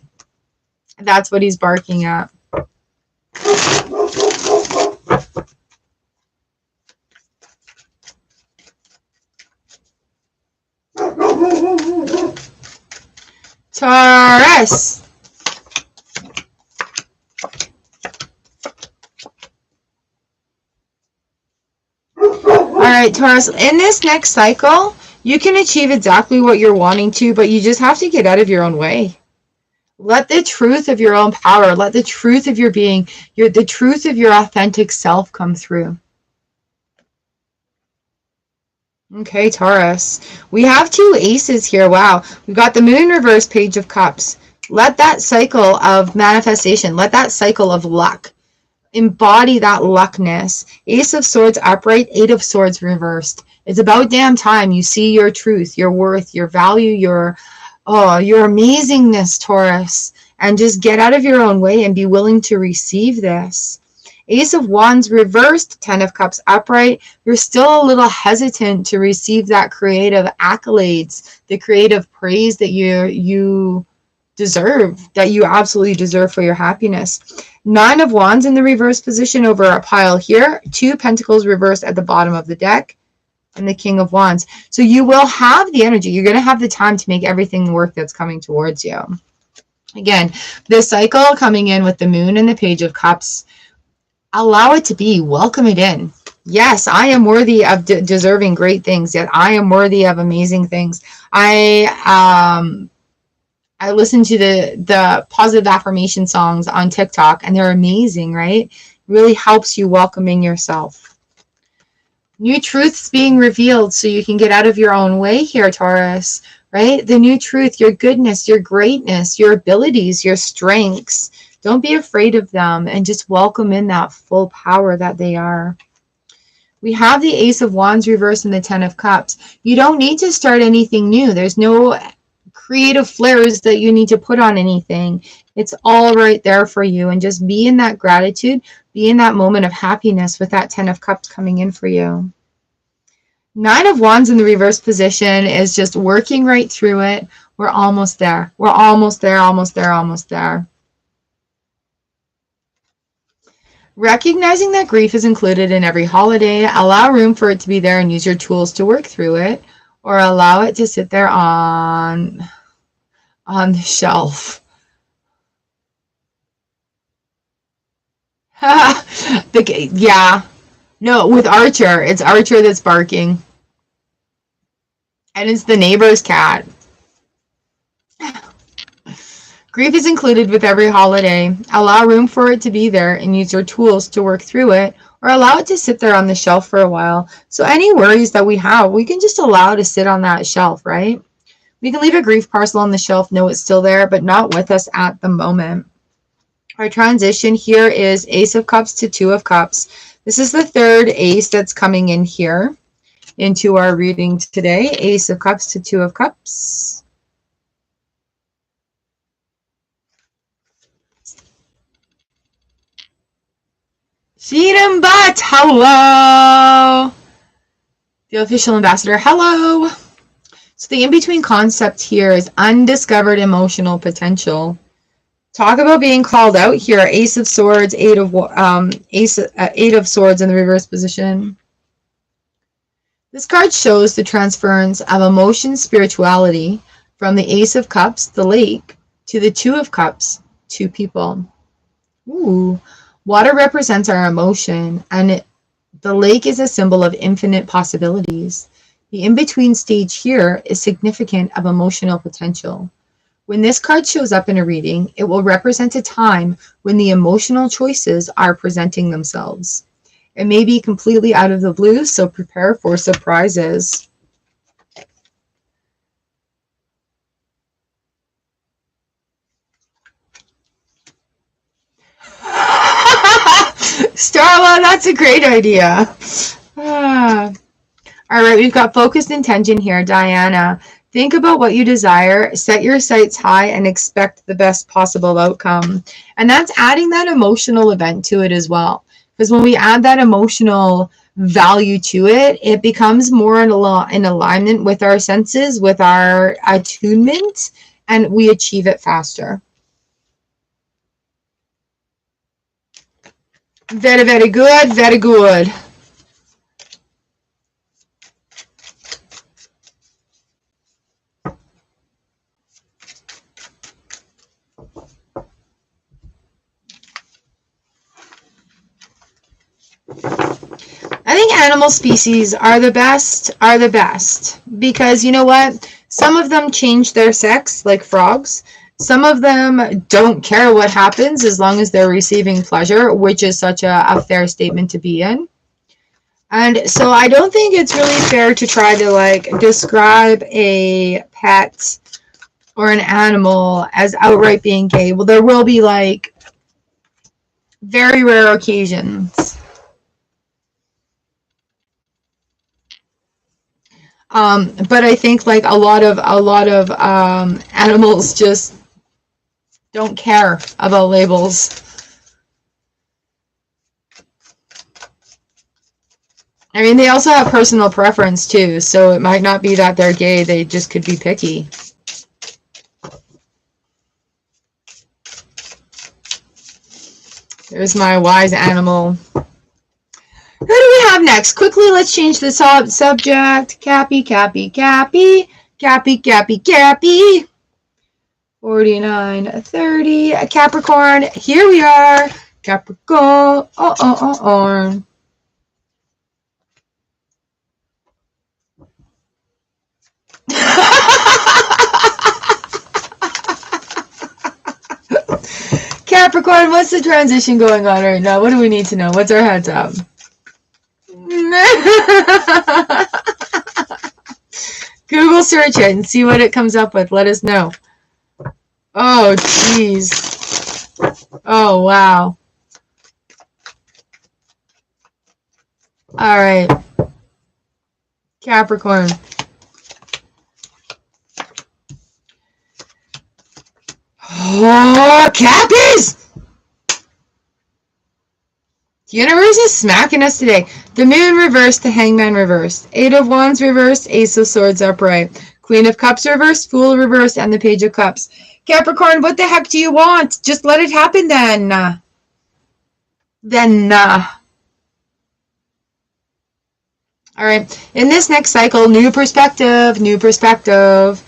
That's what he's barking at. Taurus. Alright, Taurus, in this next cycle, you can achieve exactly what you're wanting to, but you just have to get out of your own way. Let the truth of your own power, let the truth of your being, the truth of your authentic self come through. Okay, Taurus. We have two aces here. Wow. We've got the Moon reverse, Page of Cups. Let that cycle of manifestation, let that cycle of luck, embody that luckness. Ace of Swords upright, Eight of Swords reversed. It's about damn time you see your truth, your worth, your value, your amazingness, Taurus, and just get out of your own way and be willing to receive this. Ace of Wands reversed, Ten of Cups upright. You're still a little hesitant to receive that creative accolades, the creative praise that you deserve, that you absolutely deserve for your happiness. Nine of Wands in the reverse position over a pile here. Two Pentacles reversed at the bottom of the deck. And the King of Wands. So you will have the energy. You're going to have the time to make everything work that's coming towards you. Again, this cycle coming in with the Moon and the Page of Cups, allow it to be. Welcome it in. Yes, I am worthy of deserving great things. Yet I am worthy of amazing things. I I listen to the positive affirmation songs on TikTok, and they're amazing, right? Really helps you welcoming yourself. New truths being revealed so you can get out of your own way here, Taurus, right? The new truth, your goodness, your greatness, your abilities, your strengths. Don't be afraid of them and just welcome in that full power that they are. We have the Ace of Wands reversed and the Ten of Cups. You don't need to start anything new. There's no creative flares that you need to put on anything. It's all right there for you. And just be in that gratitude, be in that moment of happiness with that Ten of Cups coming in for you. Nine of Wands in the reverse position is just working right through it. We're almost there. We're almost there, almost there, almost there. Recognizing that grief is included in every holiday, allow room for it to be there and use your tools to work through it, or allow it to sit there on the shelf. Yeah. No, with Archer. It's Archer that's barking. And it's the neighbor's cat. Grief is included with every holiday. Allow room for it to be there and use your tools to work through it, or allow it to sit there on the shelf for a while. So any worries that we have, we can just allow to sit on that shelf, right? We can leave a grief parcel on the shelf, know it's still there, but not with us at the moment. Our transition here is Ace of Cups to Two of Cups. This is the third ace that's coming in here into our reading today. Ace of Cups to Two of Cups. Freedom But, hello! The official ambassador, hello! So the in-between concept here is undiscovered emotional potential. Talk about being called out here. Ace of Swords, Eight of Swords in the reverse position. This card shows the transference of emotion, spirituality from the Ace of Cups, the lake, to the Two of Cups, two people. Ooh. Water represents our emotion, and the lake is a symbol of infinite possibilities. The in-between stage here is significant of emotional potential. When this card shows up in a reading, it will represent a time when the emotional choices are presenting themselves. It may be completely out of the blue, so prepare for surprises. Starla, that's a great idea. All right, we've got focused intention here. Diana, think about what you desire, set your sights high, and expect the best possible outcome. And that's adding that emotional event to it as well. Because when we add that emotional value to it, it becomes more in alignment with our senses, with our attunement, and we achieve it faster. Very, very good. Very good. I think animal species are the best because you know what? Some of them change their sex, like frogs. Some of them don't care what happens as long as they're receiving pleasure, which is such a fair statement to be in. And so I don't think it's really fair to try to like describe a pet or an animal as outright being gay. Well, there will be like very rare occasions. But I think like a lot of animals just don't care about labels. I mean, they also have personal preference too, so it might not be that they're gay, they just could be picky. There's my wise animal. Who do we have next? Quickly, let's change the subject. Cappy, Cappy, Cappy. Cappy, Cappy, Cappy. 49, 30. Capricorn. Here we are. Capricorn. Capricorn, what's the transition going on right now? What do we need to know? What's our heads up? Google search it and see what it comes up with. Let us know. Oh, jeez. Oh, wow. All right. Capricorn. Oh, Cappies! The universe is smacking us today. The moon reversed, the hangman reversed. 8 of wands reversed, ace of swords upright. Queen of cups reversed, fool reversed, and the page of cups. Capricorn, what the heck do you want? Just let it happen then. All right. In this next cycle, new perspective, new perspective.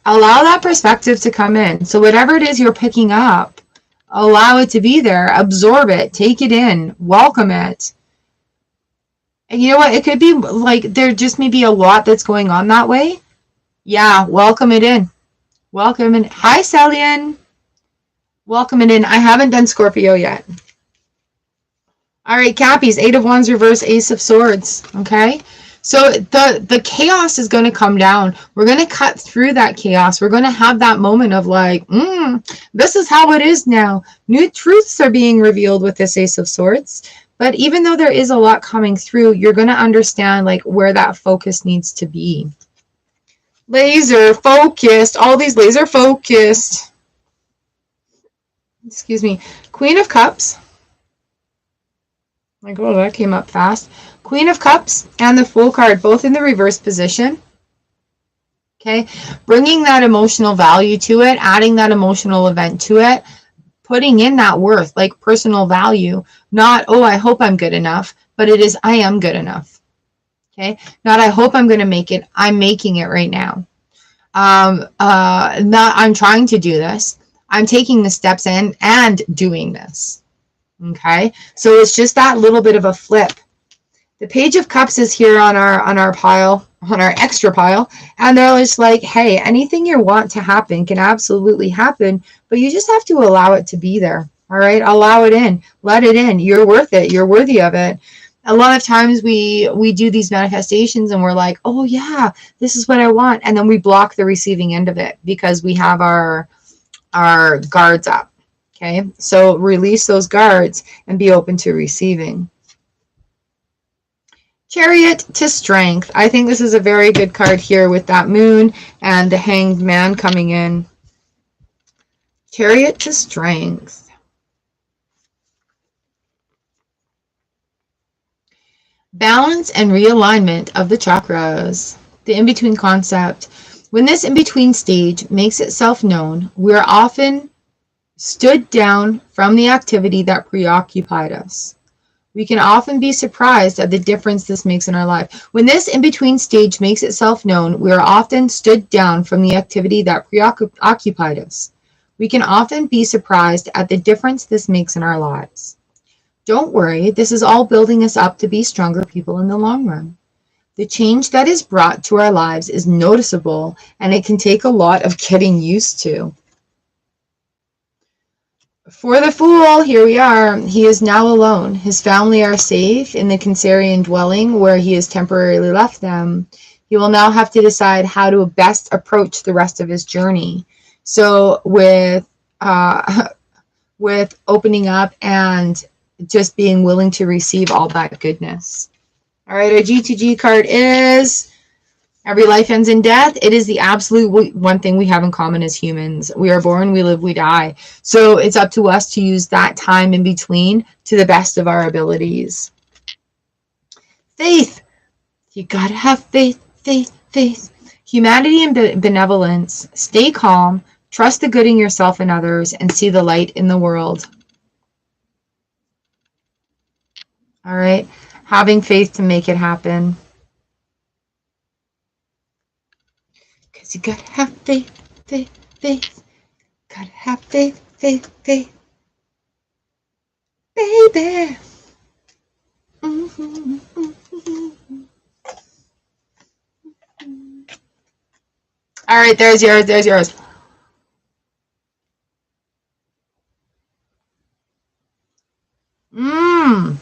Allow that perspective to come in. So whatever it is you're picking up, allow it to be there. Absorb it. Take it in. Welcome it. And you know what? It could be like there just may be a lot that's going on that way. Yeah, welcome it in. Welcome in. Hi, Celian. Welcome it in. I haven't done Scorpio yet. All right, Cappies, 8 of wands reverse, ace of swords. Okay. So the chaos is going to come down. We're going to cut through that chaos. We're going to have that moment of like, this is how it is now. New truths are being revealed with this ace of swords. But even though there is a lot coming through, you're going to understand like where that focus needs to be. Laser focused. All these laser focused. Excuse me. Queen of Cups. Like, oh, that came up fast. Queen of Cups and the Fool card, both in the reverse position. Okay. Bringing that emotional value to it, adding that emotional event to it, putting in that worth, like personal value. Not, oh, I hope I'm good enough, but it is, I am good enough. Okay. Not, I hope I'm going to make it. I'm making it right now. Not, I'm trying to do this. I'm taking the steps in and doing this. Okay. So it's just that little bit of a flip. The Page of Cups is here on our pile, on our extra pile, and they're just like, hey, anything you want to happen can absolutely happen, but you just have to allow it to be there. All right, allow it in, let it in. You're worth it. You're worthy of it. A lot of times we do these manifestations and we're like, oh yeah, this is what I want, and then we block the receiving end of it because we have our guards up. Okay, so release those guards and be open to receiving. Chariot to Strength. I think this is a very good card here with that moon and the Hanged Man coming in. Chariot to Strength. Balance and realignment of the chakras. The in-between concept. When this in-between stage makes itself known, we are often stood down from the activity that preoccupied us. We can often be surprised at the difference this makes in our life. When this in-between stage makes itself known, we are often stood down from the activity that preoccupied us. We can often be surprised at the difference this makes in our lives. Don't worry, this is all building us up to be stronger people in the long run. The change that is brought to our lives is noticeable, and it can take a lot of getting used to. For the Fool, here we are. He is now alone. His family are safe in the Cancerian dwelling where he has temporarily left them. He will now have to decide how to best approach the rest of his journey. So with opening up and just being willing to receive all that goodness. All right, our G2G card is every life ends in death. It is the absolute one thing we have in common as humans. We are born, we live, we die. So it's up to us to use that time in between to the best of our abilities. Faith. You gotta have faith, faith, faith. Humanity and benevolence. Stay calm. Trust the good in yourself and others, and see the light in the world. All right. Having faith to make it happen. Because you gotta have faith, faith, faith. Gotta have faith, faith, faith. Baby. Mm-hmm, mm-hmm. All right, there's yours, there's yours. Mmm.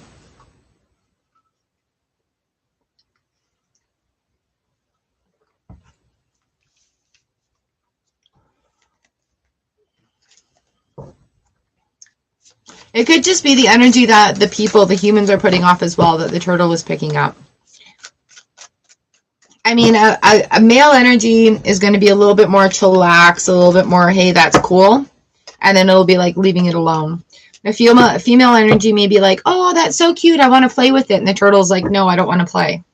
It could just be the energy that the people, the humans, are putting off as well, that the turtle was picking up. I mean, a male energy is going to be a little bit more chillax, a little bit more, hey, that's cool. And then it'll be like leaving it alone. A female energy may be like, oh, that's so cute, I want to play with it. And the turtle's like, no, I don't want to play.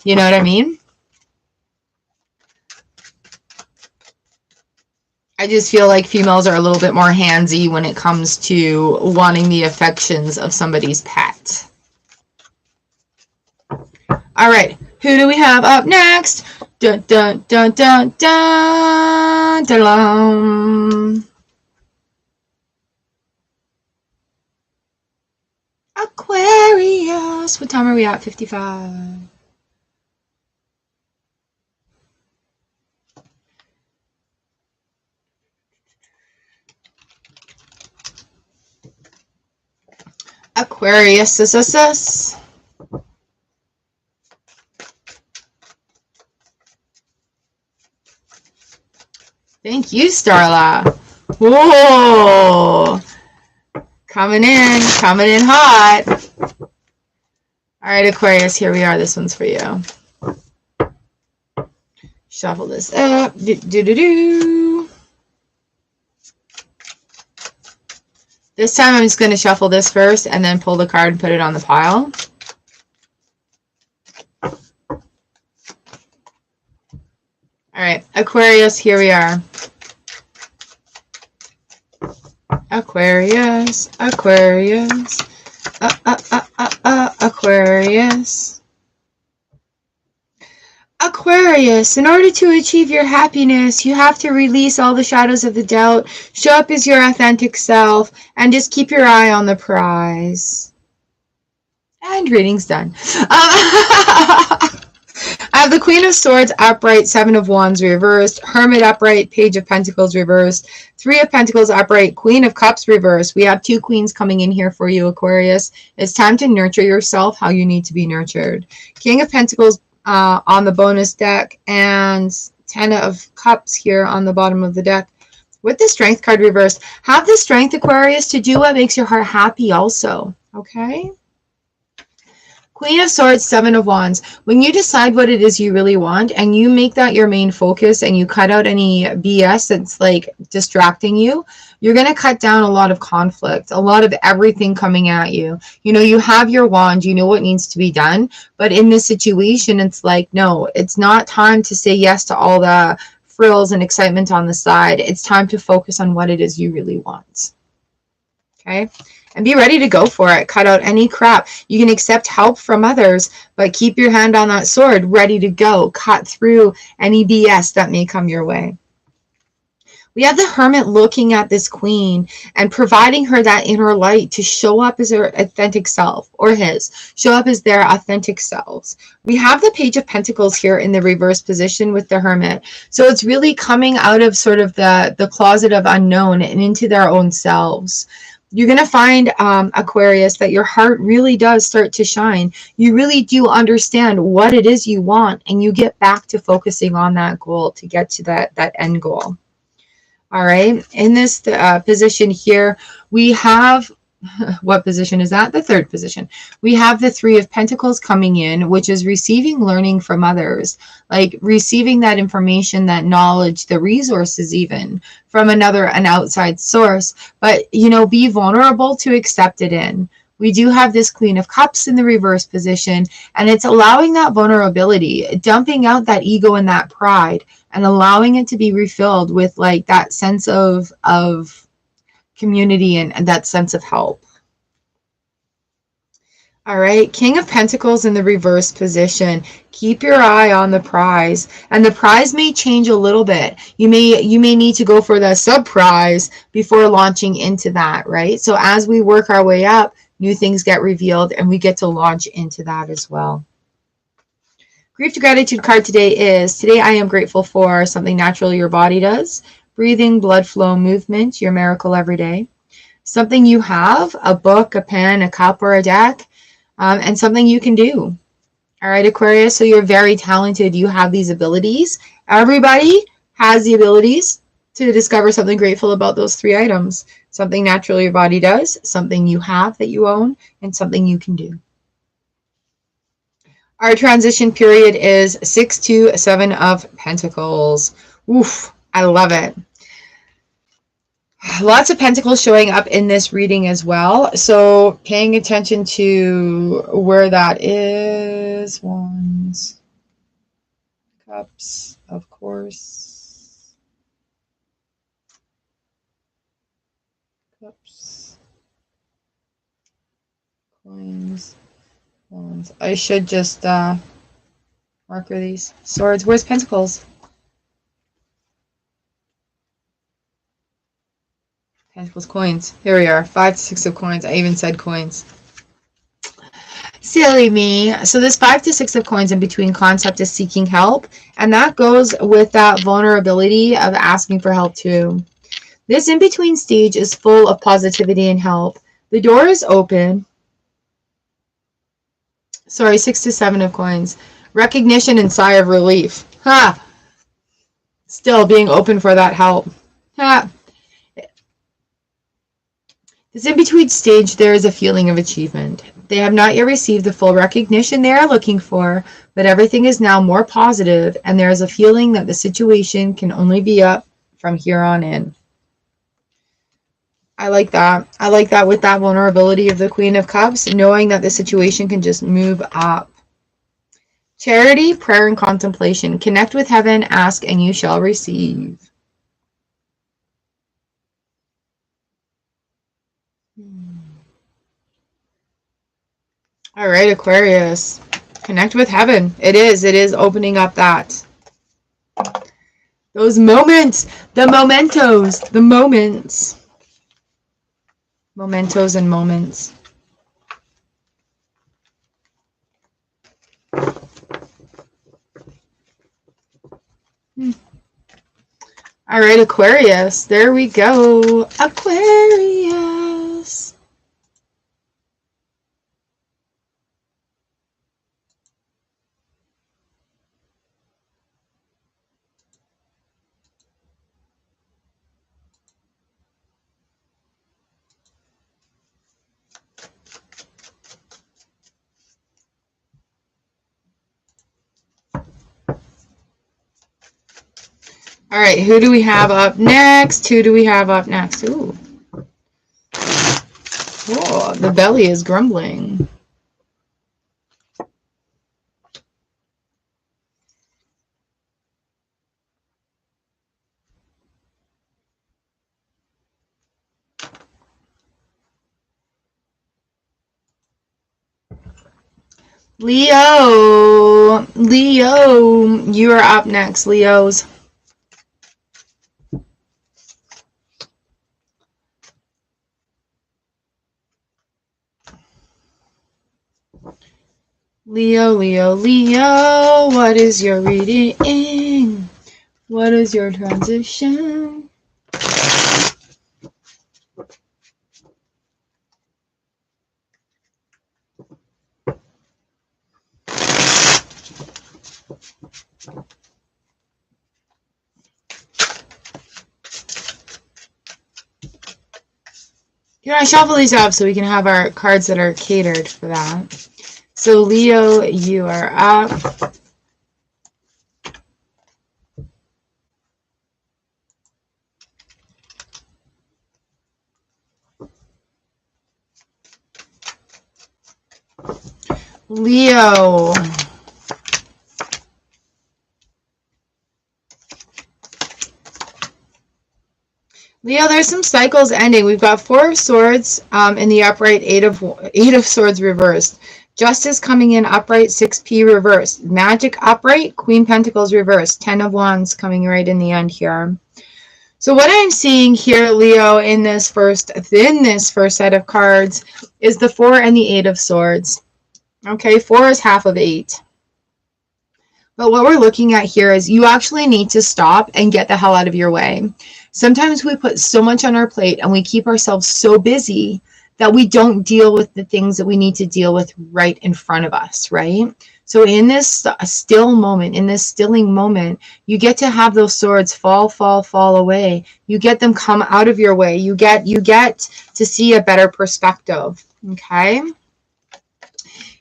You know what I mean? I just feel like females are a little bit more handsy when it comes to wanting the affections of somebody's pet. All right, who do we have up next? Dun, dun, dun, dun, dun, dun, dun. Aquarius. What time are we at? 55. Aquarius. Thank you, Starla. Whoa. Coming in hot. All right, Aquarius, here we are. This one's for you. Shuffle this up. This time I'm just going to shuffle this first and then pull the card and put it on the pile. All right, Aquarius, here we are. Aquarius, Aquarius, Aquarius. Aquarius, in order to achieve your happiness, you have to release all the shadows of the doubt, show up as your authentic self, and just keep your eye on the prize. And reading's done. I have the Queen of Swords upright, Seven of Wands reversed, Hermit upright, Page of Pentacles reversed, Three of Pentacles upright, Queen of Cups reversed. We have two queens coming in here for you, Aquarius. It's time to nurture yourself how you need to be nurtured. King of Pentacles on the bonus deck, and Ten of Cups here on the bottom of the deck. With the Strength card reversed, have the strength, Aquarius, to do what makes your heart happy also, okay? Queen of Swords, Seven of Wands. When you decide what it is you really want and you make that your main focus and you cut out any BS that's like distracting you, you're going to cut down a lot of conflict, a lot of everything coming at you. You know, you have your wand, you know what needs to be done. But in this situation, it's like, no, it's not time to say yes to all the frills and excitement on the side. It's time to focus on what it is you really want. Okay? And be ready to go for it. Cut out any crap. You can accept help from others, but keep your hand on that sword, ready to go. Cut through any BS that may come your way. We have the Hermit looking at this queen and providing her that inner light to show up as her authentic self, or his. Show up as their authentic selves. We have the Page of Pentacles here in the reverse position with the Hermit. So it's really coming out of sort of the closet of unknown and into their own selves. You're going to find, Aquarius, that your heart really does start to shine. You really do understand what it is you want, and you get back to focusing on that goal to get to that end goal. All right. In this position here, we have, what position is that? The third position. We have the Three of Pentacles coming in, which is receiving learning from others, like receiving that information, that knowledge, the resources even from an outside source. But, you know, be vulnerable to accept it in. We do have this Queen of Cups in the reverse position, and it's allowing that vulnerability, dumping out that ego and that pride, and allowing it to be refilled with like that sense of community and that sense of help. All right, King of Pentacles in the reverse position. Keep your eye on the prize, and the prize may change a little bit. You may need to go for the sub prize before launching into that, right? So as we work our way up, new things get revealed and we get to launch into that as well. Grief to Gratitude card today is, today I am grateful for something natural your body does. Breathing, blood flow, movement, your miracle every day. something you have, a book, a pen, a cup, or a deck, and something you can do. All right, Aquarius, so you're very talented. You have these abilities. Everybody has the abilities to discover something grateful about those 3 items. Something naturally your body does, something you have that you own, and something you can do. Our transition period is 6 to 7 of Pentacles. Oof, I love it. Lots of pentacles showing up in this reading as well. So paying attention to where that is. Wands, cups, of course. Cups, coins, wands. I should just marker these. Swords. Where's pentacles? Pentacles, coins. Here we are. 5 to 6 of coins. I even said coins. Silly me. So this 5 to 6 of coins in between concept is seeking help. And that goes with that vulnerability of asking for help too. This in between stage is full of positivity and help. The door is open. Sorry, 6 to 7 of coins. Recognition and sigh of relief. Ha! Still being open for that help. Ha! This in-between stage, there is a feeling of achievement. They have not yet received the full recognition they are looking for, but everything is now more positive, and there is a feeling that the situation can only be up from here on in. I like that. I like that with that vulnerability of the Queen of Cups, knowing that the situation can just move up. Charity, prayer, and contemplation. Connect with heaven, ask, and you shall receive. All right, Aquarius. Connect with heaven. It is opening up that. Those moments, the mementos, the moments. Mementos and moments. All right, Aquarius. There we go. Aquarius. All right, who do we have up next? Who do we have up next? Ooh. Oh, the belly is grumbling. Leo, you are up next, Leos. Leo, what is your reading? What is your transition? You're going to shuffle these up so we can have our cards that are catered for that. So, Leo, you are up. Leo. Leo, there's some cycles ending. We've got 4 of Swords in the upright, 8 of Swords reversed. Justice coming in upright, 6p reversed. Magic upright, Queen Pentacles reversed. 10 of Wands coming right in the end here. So what I'm seeing here, Leo, in this first set of cards is the 4 and the 8 of Swords. Okay, 4 is half of 8. But what we're looking at here is you actually need to stop and get the hell out of your way. Sometimes we put so much on our plate and we keep ourselves so busy that we don't deal with the things that we need to deal with right in front of us, right? So in this still moment, in this stilling moment, you get to have those swords fall away. You get them come out of your way. You get to see a better perspective, okay?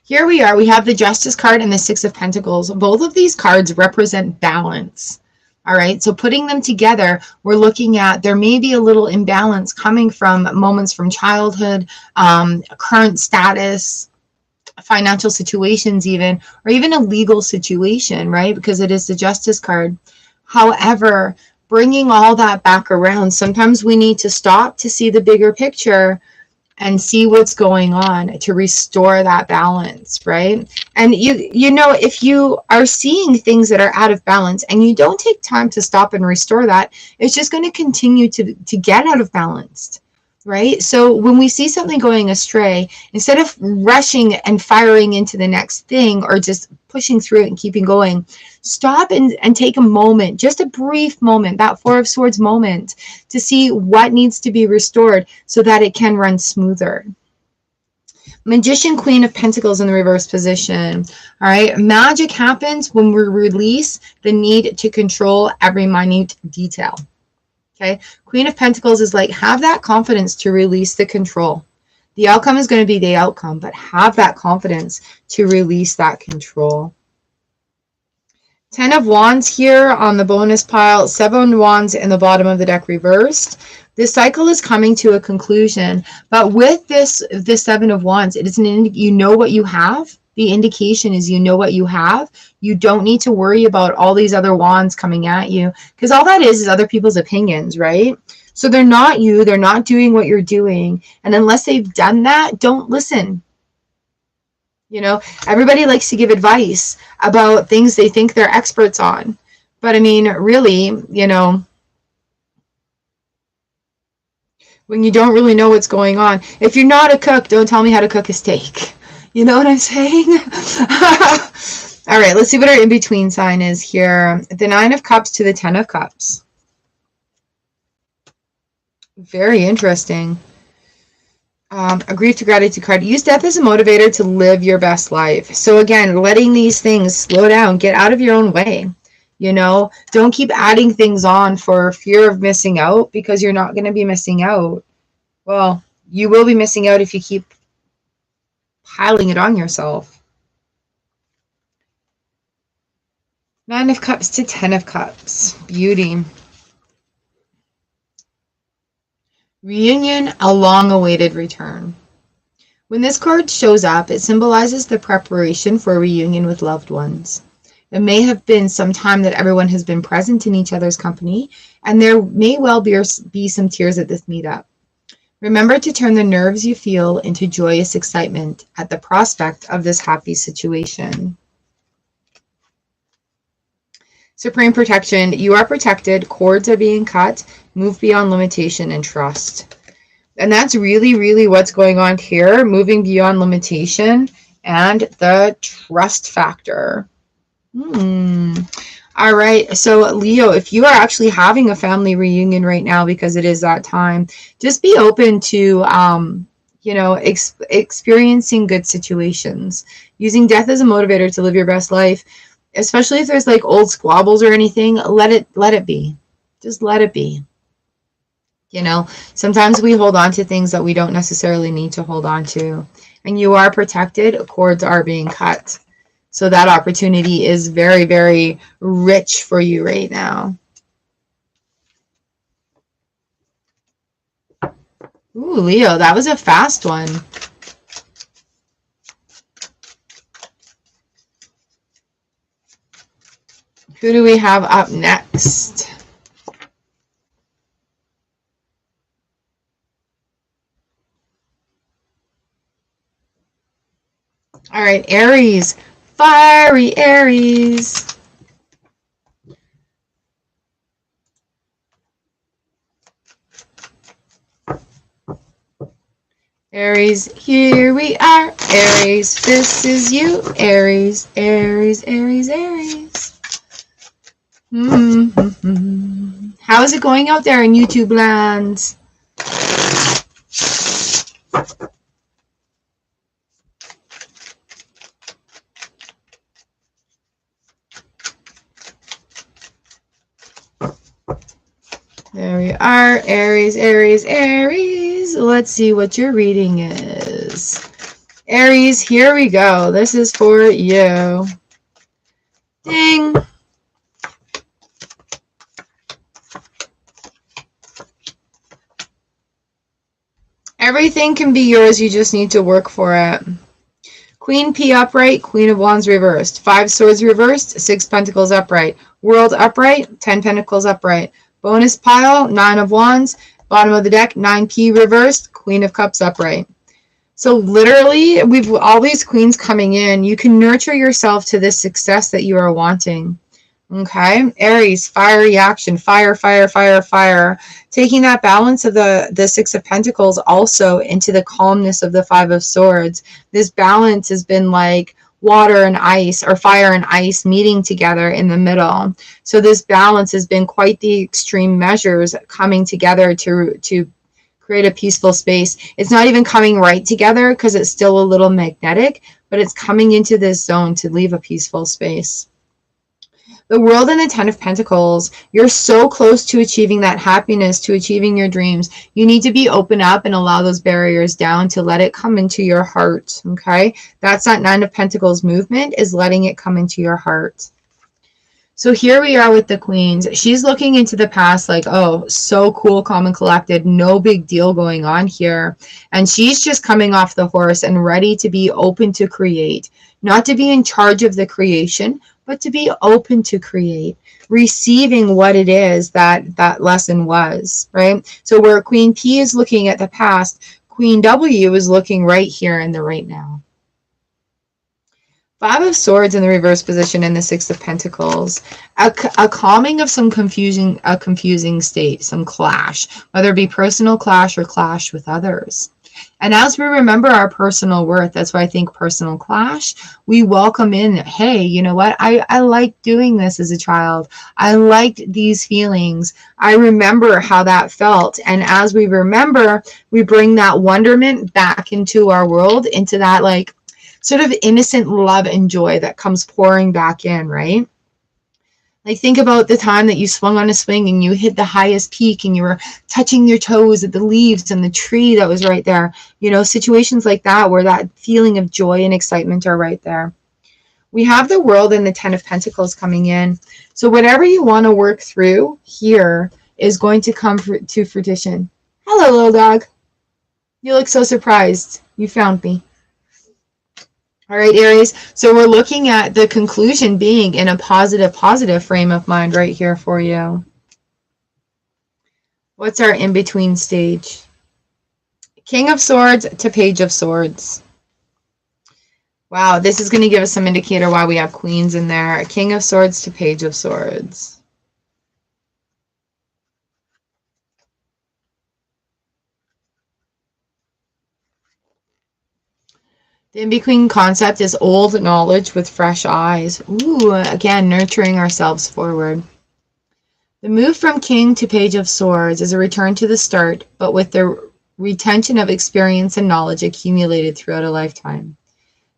Here we are. We have the Justice card and the Six of Pentacles. Both of these cards represent balance. All right, so putting them together, we're looking at there may be a little imbalance coming from moments from childhood, current status, financial situations even, or even a legal situation, right? Because it is the Justice card. However, bringing all that back around, sometimes we need to stop to see the bigger picture and see what's going on to restore that balance, right? And you know, if you are seeing things that are out of balance and you don't take time to stop and restore that, it's just going to continue to get out of balance, right? So when we see something going astray, instead of rushing and firing into the next thing or just pushing through it and keeping going, stop and take a moment, just a brief moment, that Four of Swords moment, to see what needs to be restored so that it can run smoother. Magician, Queen of Pentacles in the reverse position. All right, magic happens when we release the need to control every minute detail. Okay, Queen of Pentacles is like, have that confidence to release the control. The outcome is going to be the outcome, but have that confidence to release that control. Ten of Wands here on the bonus pile, Seven of Wands in the bottom of the deck reversed. This cycle is coming to a conclusion, but with this Seven of Wands, it is you know what you have. The indication is you know what you have. You don't need to worry about all these other wands coming at you, because all that is other people's opinions, right? So they're not you. They're not doing what you're doing. And unless they've done that, don't listen. You know, everybody likes to give advice about things they think they're experts on. But I mean, really, you know, when you don't really know what's going on, if you're not a cook, don't tell me how to cook a steak. You know what I'm saying? All right, let's see what our in-between sign is here. The Nine of Cups to the Ten of Cups. Very interesting. A Grief to Gratitude card. Use death as a motivator to live your best life. So again, letting these things slow down, get out of your own way. You know, don't keep adding things on for fear of missing out, because you're not going to be missing out. Well, you will be missing out if you keep piling it on yourself. Nine of Cups to Ten of Cups. Beauty. Reunion, a long-awaited return. When this card shows up, it symbolizes the preparation for a reunion with loved ones. It may have been some time that everyone has been present in each other's company, and there may well be some tears at this meetup. Remember to turn the nerves you feel into joyous excitement at the prospect of this happy situation. Supreme protection. You are protected. Cords are being cut. Move beyond limitation and trust. And that's really, really what's going on here. Moving beyond limitation and the trust factor. All right. So Leo, if you are actually having a family reunion right now, because it is that time, just be open to, you know, experiencing good situations. Using death as a motivator to live your best life. Especially if there's like old squabbles or anything, let it be. Just let it be. You know, sometimes we hold on to things that we don't necessarily need to hold on to. And you are protected. Cords are being cut. So that opportunity is very, very rich for you right now. Ooh, Leo, that was a fast one. Who do we have up next? All right, Aries. Fiery Aries. Aries, here we are. Aries, this is you. Aries, Aries, Aries, Aries. How is it going out there in YouTube land? There we are. Aries, Aries, Aries. Let's see what your reading is. Aries, here we go. This is for you. Ding. Everything can be yours. You just need to work for it. Queen P upright, Queen of Wands reversed. 5 Swords reversed, 6 Pentacles upright. World upright, 10 Pentacles upright. Bonus pile, 9 of Wands. Bottom of the deck, 9P reversed, Queen of Cups upright. So literally, we've all these queens coming in. You can nurture yourself to this success that you are wanting. Okay, Aries, fiery action, fire, fire, fire, fire. Taking that balance of the 6 of Pentacles also into the calmness of the 5 of Swords. This balance has been like water and ice, or fire and ice meeting together in the middle. So this balance has been quite the extreme measures coming together to create a peaceful space. It's not even coming right together because it's still a little magnetic, but it's coming into this zone to leave a peaceful space. The World and the 10 of Pentacles, you're so close to achieving that happiness, to achieving your dreams. You need to be open up and allow those barriers down to let it come into your heart, okay? That's that 9 of Pentacles movement, is letting it come into your heart. So here we are with the Queens. She's looking into the past like, oh, so cool, calm, and collected. No big deal going on here. And she's just coming off the horse and ready to be open to create. Not to be in charge of the creation, but to be open to create, receiving what it is that that lesson was, right? So where Queen P is looking at the past, Queen W is looking right here in the right now. 5 of Swords in the reverse position and the 6 of Pentacles. A calming of some confusing state, some clash, whether it be personal clash or clash with others. And as we remember our personal worth, that's why I think personal clash, we welcome in, hey, you know what? I liked doing this as a child. I liked these feelings. I remember how that felt. And as we remember, we bring that wonderment back into our world, into that like sort of innocent love and joy that comes pouring back in, right? Like think about the time that you swung on a swing and you hit the highest peak and you were touching your toes at the leaves and the tree that was right there. You know, situations like that where that feeling of joy and excitement are right there. We have the World and the 10 of Pentacles coming in. So whatever you want to work through here is going to come to fruition. Hello, little dog. You look so surprised. You found me. All right, Aries. So we're looking at the conclusion being in a positive frame of mind right here for you. What's our in-between stage? King of Swords to Page of Swords. Wow, this is going to give us some indicator why we have Queens in there. King of Swords to Page of Swords. The in-between concept is old knowledge with fresh eyes. Ooh, again, nurturing ourselves forward. The move from King to Page of Swords is a return to the start, but with the retention of experience and knowledge accumulated throughout a lifetime.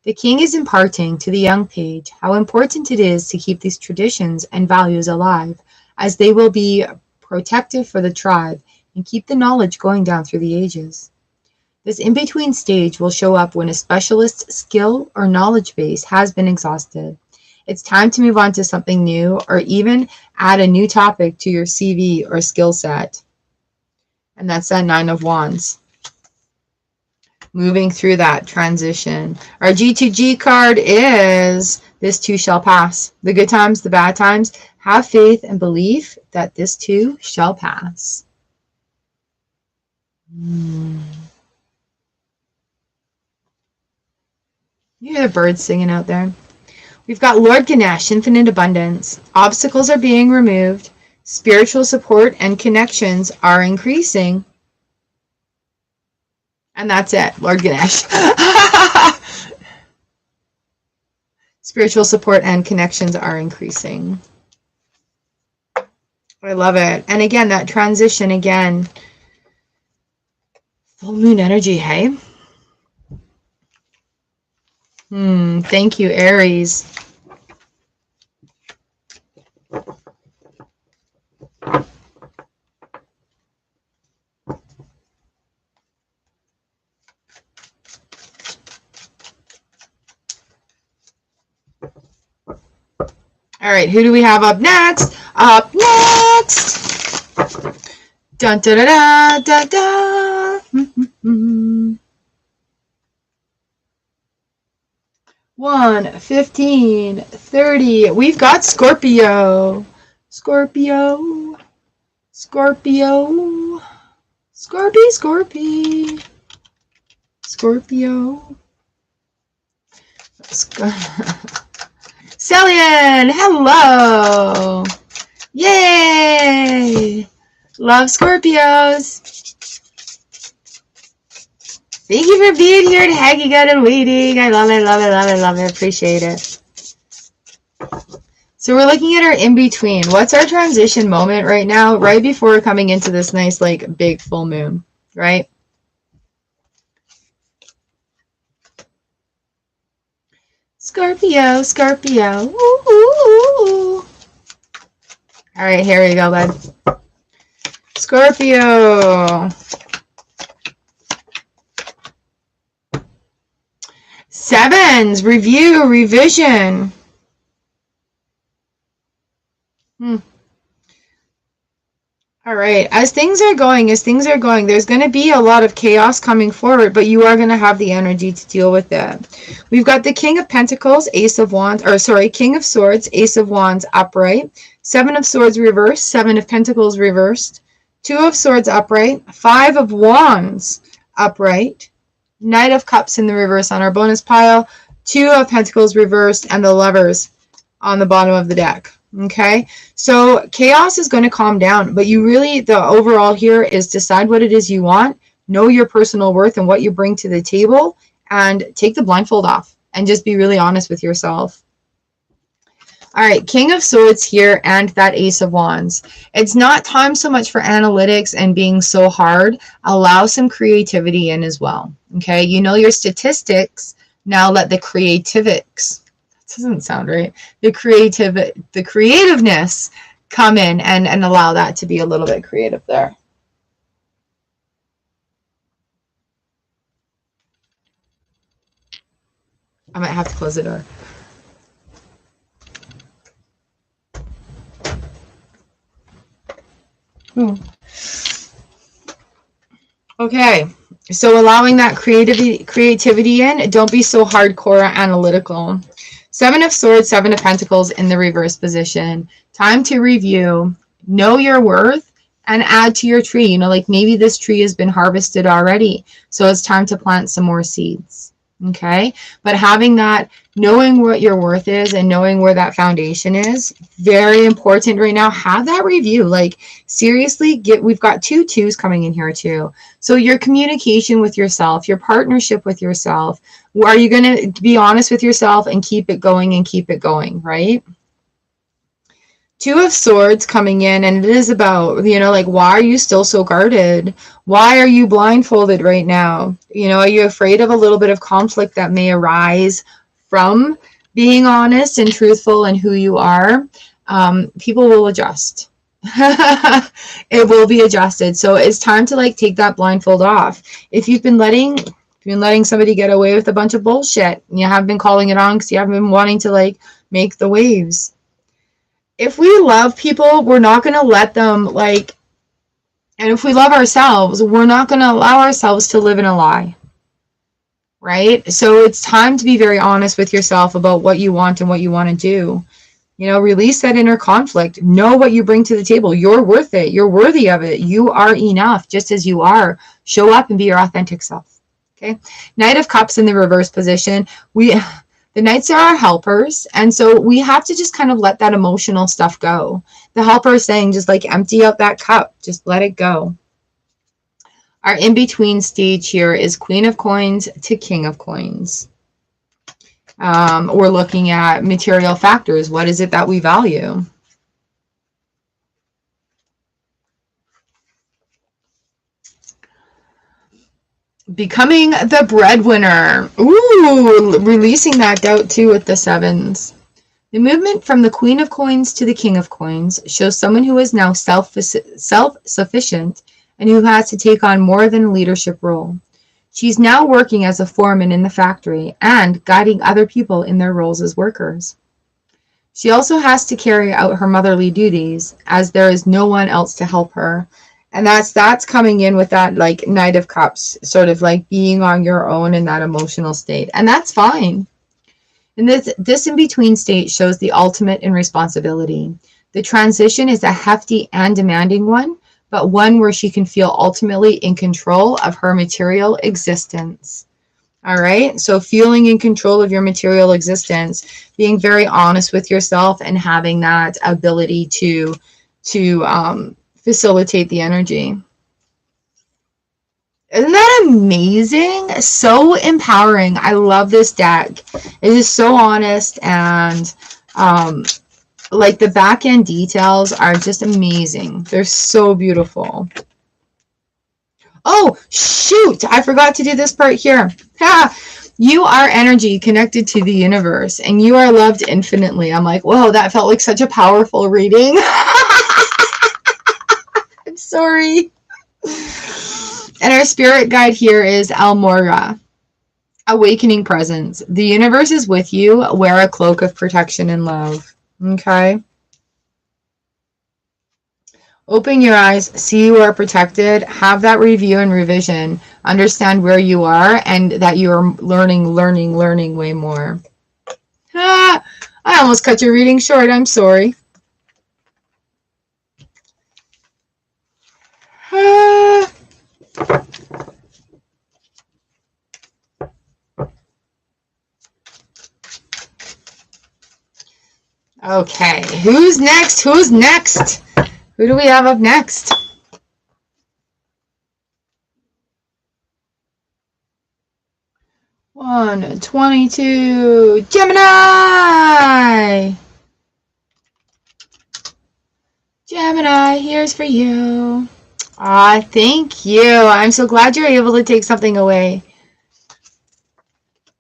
The King is imparting to the young page how important it is to keep these traditions and values alive, as they will be protective for the tribe and keep the knowledge going down through the ages. This in-between stage will show up when a specialist's skill or knowledge base has been exhausted. It's time to move on to something new, or even add a new topic to your CV or skill set. And that's that 9 of Wands. Moving through that transition. Our G2G card is this too shall pass. The good times, the bad times. Have faith and belief that this too shall pass. You hear the birds singing out there. We've got Lord Ganesh, infinite abundance. Obstacles are being removed. Spiritual support and connections are increasing. And that's it, Lord Ganesh. Spiritual support and connections are increasing. I love it. And again, that transition again. Full moon energy, hey? Thank you, Aries. All right, who do we have up next? Up next! Dun da da da da da! 1, 15, 30. We've got Scorpio. Scorpio. Scorpio. Scorpio. Scorpio. Celian, hello. Yay. Love Scorpios. Thank you for being here and hanging out and waiting. I love it, love it, love it, love it. Appreciate it. So we're looking at our in-between. What's our transition moment right now, right before we're coming into this nice, like, big full moon, right? Scorpio, Scorpio. Woo, woo, woo. All right, here we go, bud. Scorpio. Sevens, review, revision. All right, as things are going, there's going to be a lot of chaos coming forward, but you are going to have the energy to deal with it. We've got the King of Pentacles, Ace of Wands, or sorry, King of Swords, Ace of Wands upright, Seven of Swords reversed, Seven of Pentacles reversed, Two of Swords upright, Five of Wands upright, Knight of Cups in the reverse on our bonus pile, Two of Pentacles reversed, and the Lovers on the bottom of the deck. Okay, so chaos is going to calm down, but you really, the overall here is decide what it is you want, know your personal worth and what you bring to the table, and take the blindfold off and just be really honest with yourself. All right, King of Swords here and that Ace of Wands. It's not time so much for analytics and being so hard. Allow some creativity in as well. Okay, you know your statistics. Now let the creativics, that doesn't sound right, the creativeness come in and allow that to be a little bit creative there. I might have to close the door. Okay, so allowing that creativity in, don't be so hardcore analytical. Seven of Swords, Seven of Pentacles in the reverse position. Time to review, know your worth, and add to your tree. You know, like maybe this tree has been harvested already, so it's time to plant some more seeds. Okay, but having that, knowing what your worth is and knowing where that foundation is, very important right now. Have that review. Like seriously, we've got 2 twos coming in here too. So your communication with yourself, your partnership with yourself, are you going to be honest with yourself and keep it going, right? Two of Swords coming in, and it is about, you know, like, why are you still so guarded? Why are you blindfolded right now? You know, are you afraid of a little bit of conflict that may arise from being honest and truthful in who you are? People will adjust. It will be adjusted. So it's time to like take that blindfold off. If you've been letting somebody get away with a bunch of bullshit, and you have been calling it on because you haven't been wanting to like make the waves. If we love people, we're not going to let them like, and if we love ourselves, we're not going to allow ourselves to live in a lie, right? So it's time to be very honest with yourself about what you want and what you want to do. You know, release that inner conflict. Know what you bring to the table. You're worth it. You're worthy of it. You are enough just as you are. Show up and be your authentic self. Okay. Knight of Cups in the reverse position. The Knights are our helpers, and so we have to just kind of let that emotional stuff go. The helper is saying just like empty out that cup, just let it go. Our in-between stage here is Queen of Coins to King of Coins. We're looking at material factors. What is it that we value? Becoming the breadwinner. Ooh, releasing that doubt too with the sevens. The movement from the Queen of Coins to the King of Coins shows someone who is now self-sufficient and who has to take on more than a leadership role. She's now working as a foreman in the factory and guiding other people in their roles as workers. She also has to carry out her motherly duties as there is no one else to help her. And that's coming in with that like Knight of Cups, sort of like being on your own in that emotional state. And that's fine. And this in-between state shows the ultimate in responsibility. The transition is a hefty and demanding one, but one where she can feel ultimately in control of her material existence. All right, so feeling in control of your material existence, being very honest with yourself and having that ability to facilitate the energy. Isn't that amazing? So empowering. I love this deck. It is so honest, and like the back end details are just amazing. They're so beautiful. Oh, shoot. I forgot to do this part here. Ha! You are energy connected to the universe, and you are loved infinitely. I'm like, whoa, that felt like such a powerful reading. I'm sorry. And our spirit guide here is Almora, awakening presence. The universe is with you. Wear a cloak of protection and love. Okay. Open your eyes, see you are protected, have that review and revision, understand where you are, and that you are learning way more. Ah, I almost cut your reading short. I'm sorry. Ah. Okay, who's next? Who's next? Who do we have up next? One, 22, Gemini! Gemini, here's for you. Ah, thank you. I'm so glad you're able to take something away.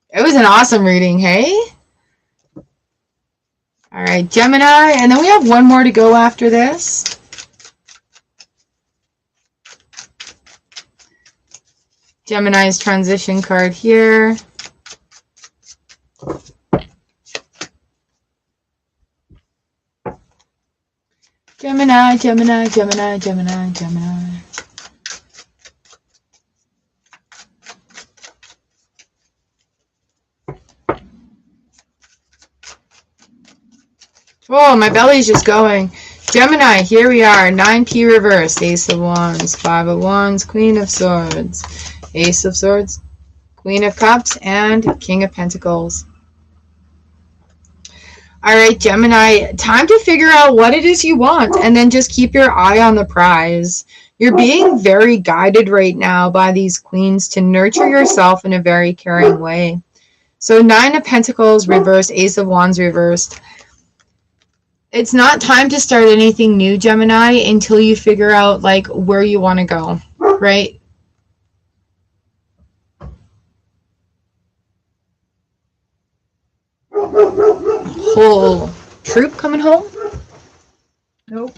It was an awesome reading, hey? All right, Gemini, and then we have one more to go after this. Gemini's transition card here. Gemini, Gemini, Gemini, Gemini, Gemini. Oh, my belly's just going. Gemini, here we are. 9p reverse. Ace of Wands, 5 of Wands, Queen of Swords, Ace of Swords, Queen of Cups, and King of Pentacles. All right, Gemini, time to figure out what it is you want, and then just keep your eye on the prize. You're being very guided right now by these queens to nurture yourself in a very caring way. So 9 of Pentacles reversed, Ace of Wands reversed. It's not time to start anything new, Gemini, until you figure out like where you want to go, right? Whole troop coming home? Nope.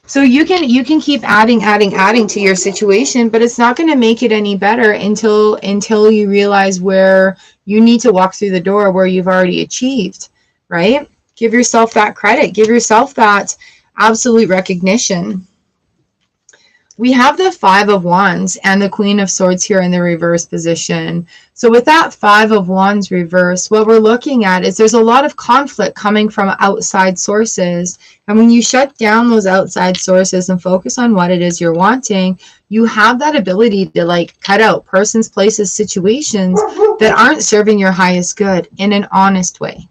So you can keep adding to your situation, but it's not going to make it any better until you realize where you need to walk through the door where you've already achieved, right? Give yourself that credit. Give yourself that absolute recognition. We have the 5 of Wands and the Queen of Swords here in the reverse position. So with that 5 of Wands reversed, what we're looking at is there's a lot of conflict coming from outside sources. And when you shut down those outside sources and focus on what it is you're wanting, you have that ability to like cut out persons, places, situations that aren't serving your highest good in an honest way.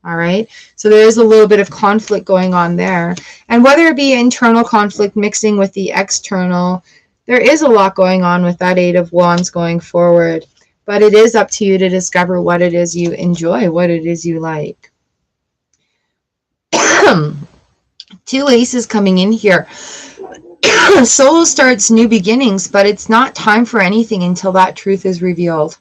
All right, so there is a little bit of conflict going on there. And whether it be internal conflict mixing with the external, there is a lot going on with that 8 of Wands going forward. But it is up to you to discover what it is you enjoy, what it is you like. 2 aces coming in here. Soul starts new beginnings, but it's not time for anything until that truth is revealed.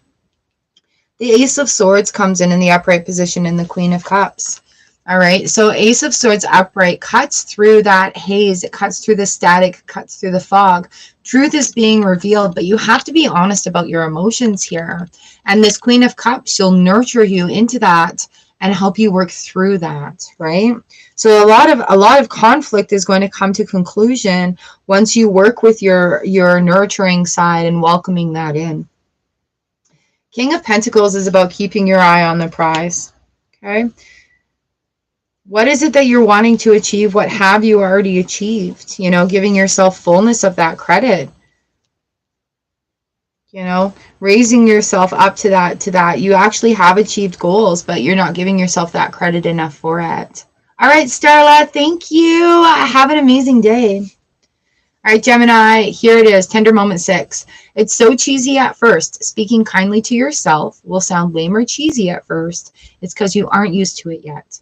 The Ace of Swords comes in the upright position and the Queen of Cups. All right, so Ace of Swords upright cuts through that haze. It cuts through the static, cuts through the fog. Truth is being revealed, but you have to be honest about your emotions here. And this Queen of Cups, she'll nurture you into that and help you work through that, right? So a lot of conflict is going to come to conclusion once you work with your nurturing side and welcoming that in. King of Pentacles is about keeping your eye on the prize. Okay. What is it that you're wanting to achieve? What have you already achieved? You know, giving yourself fullness of that credit. You know, raising yourself up to that. You actually have achieved goals, but you're not giving yourself that credit enough for it. All right, Starla, thank you. Have an amazing day. All right, Gemini, here it is, Tender Moment 6. It's so cheesy at first. Speaking kindly to yourself will sound lame or cheesy at first. It's because you aren't used to it yet.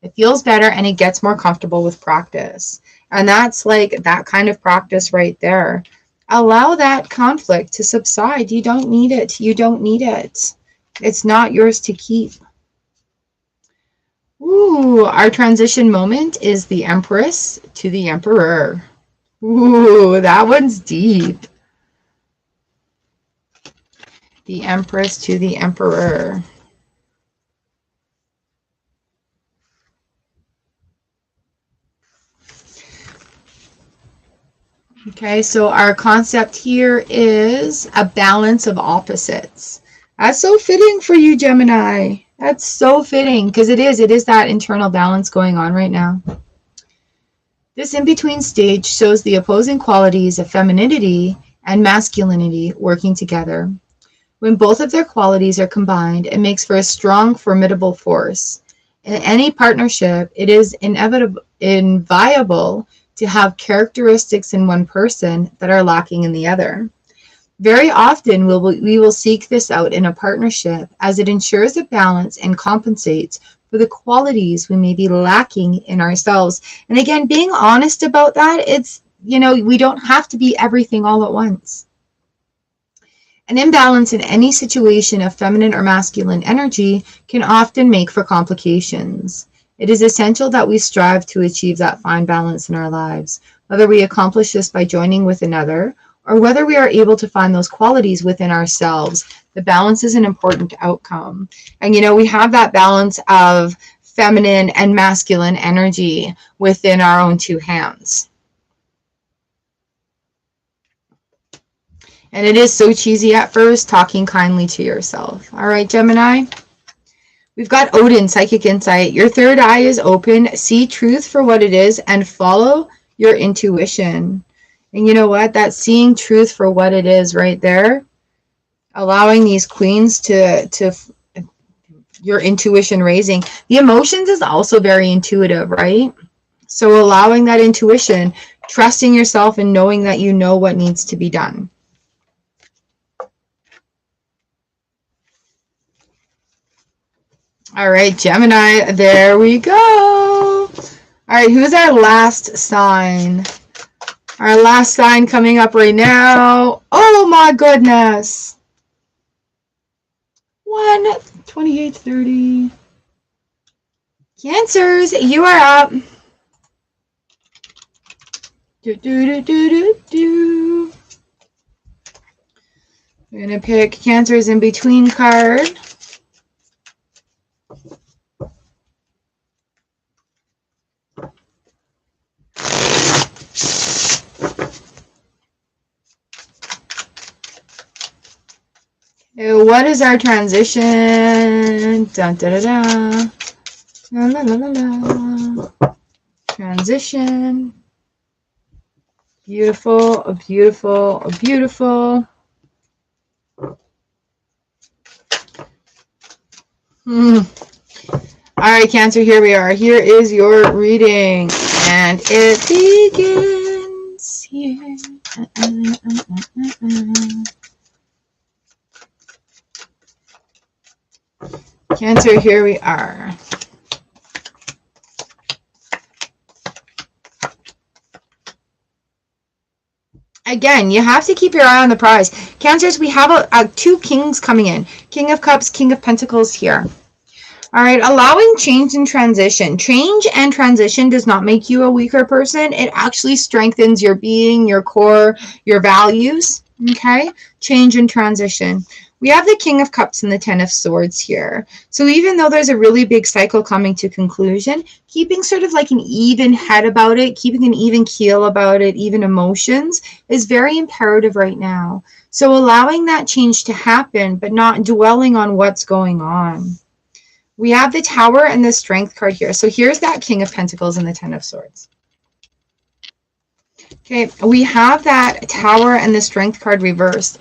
It feels better and it gets more comfortable with practice. And that's like that kind of practice right there. Allow that conflict to subside. You don't need it. You don't need it. It's not yours to keep. Ooh, our transition moment is the Empress to the Emperor. Ooh, that one's deep. The Empress to the Emperor. Okay, so our concept here is a balance of opposites. That's so fitting for you, Gemini. That's so fitting because it is that internal balance going on right now. This in-between stage shows the opposing qualities of femininity and masculinity working together. When both of their qualities are combined, it makes for a strong, formidable force. In any partnership, it is inviolable to have characteristics in one person that are lacking in the other. Very often, we will seek this out in a partnership as it ensures a balance and compensates for the qualities we may be lacking in ourselves. And again, being honest about that, it's, you know, we don't have to be everything all at once. An imbalance in any situation of feminine or masculine energy can often make for complications. It is essential that we strive to achieve that fine balance in our lives, whether we accomplish this by joining with another or whether we are able to find those qualities within ourselves. The balance is an important outcome. And, you know, we have that balance of feminine and masculine energy within our own two hands. And it is so cheesy at first, talking kindly to yourself. All right, Gemini. We've got Odin, Psychic Insight. Your third eye is open. See truth for what it is and follow your intuition. And you know what? That's seeing truth for what it is right there. Allowing these queens to your intuition raising. The emotions is also very intuitive, right? So allowing that intuition, trusting yourself and knowing that you know what needs to be done. All right, Gemini, there we go. All right, who's our last sign? Our last sign coming up right now. Oh my goodness. 1/28/30. Cancers, you are up. We're going to pick Cancers in between card. What is our transition? Dun, da, da, da. La, la, la, la, la. Transition. Beautiful, beautiful, beautiful. All right, Cancer, here we are. Here is your reading. And it begins here. Cancer, here we are. Again, you have to keep your eye on the prize. Cancers, we have two kings coming in. King of Cups, King of Pentacles here. All right, allowing change and transition. Change and transition does not make you a weaker person. It actually strengthens your being, your core, your values. Okay, change and transition. We have the King of Cups and the Ten of Swords here. So even though there's a really big cycle coming to conclusion, keeping sort of like an even head about it, keeping an even keel about it, even emotions, is very imperative right now. So allowing that change to happen, but not dwelling on what's going on. We have the Tower and the Strength card here. So here's that King of Pentacles and the Ten of Swords. Okay, we have that Tower and the Strength card reversed.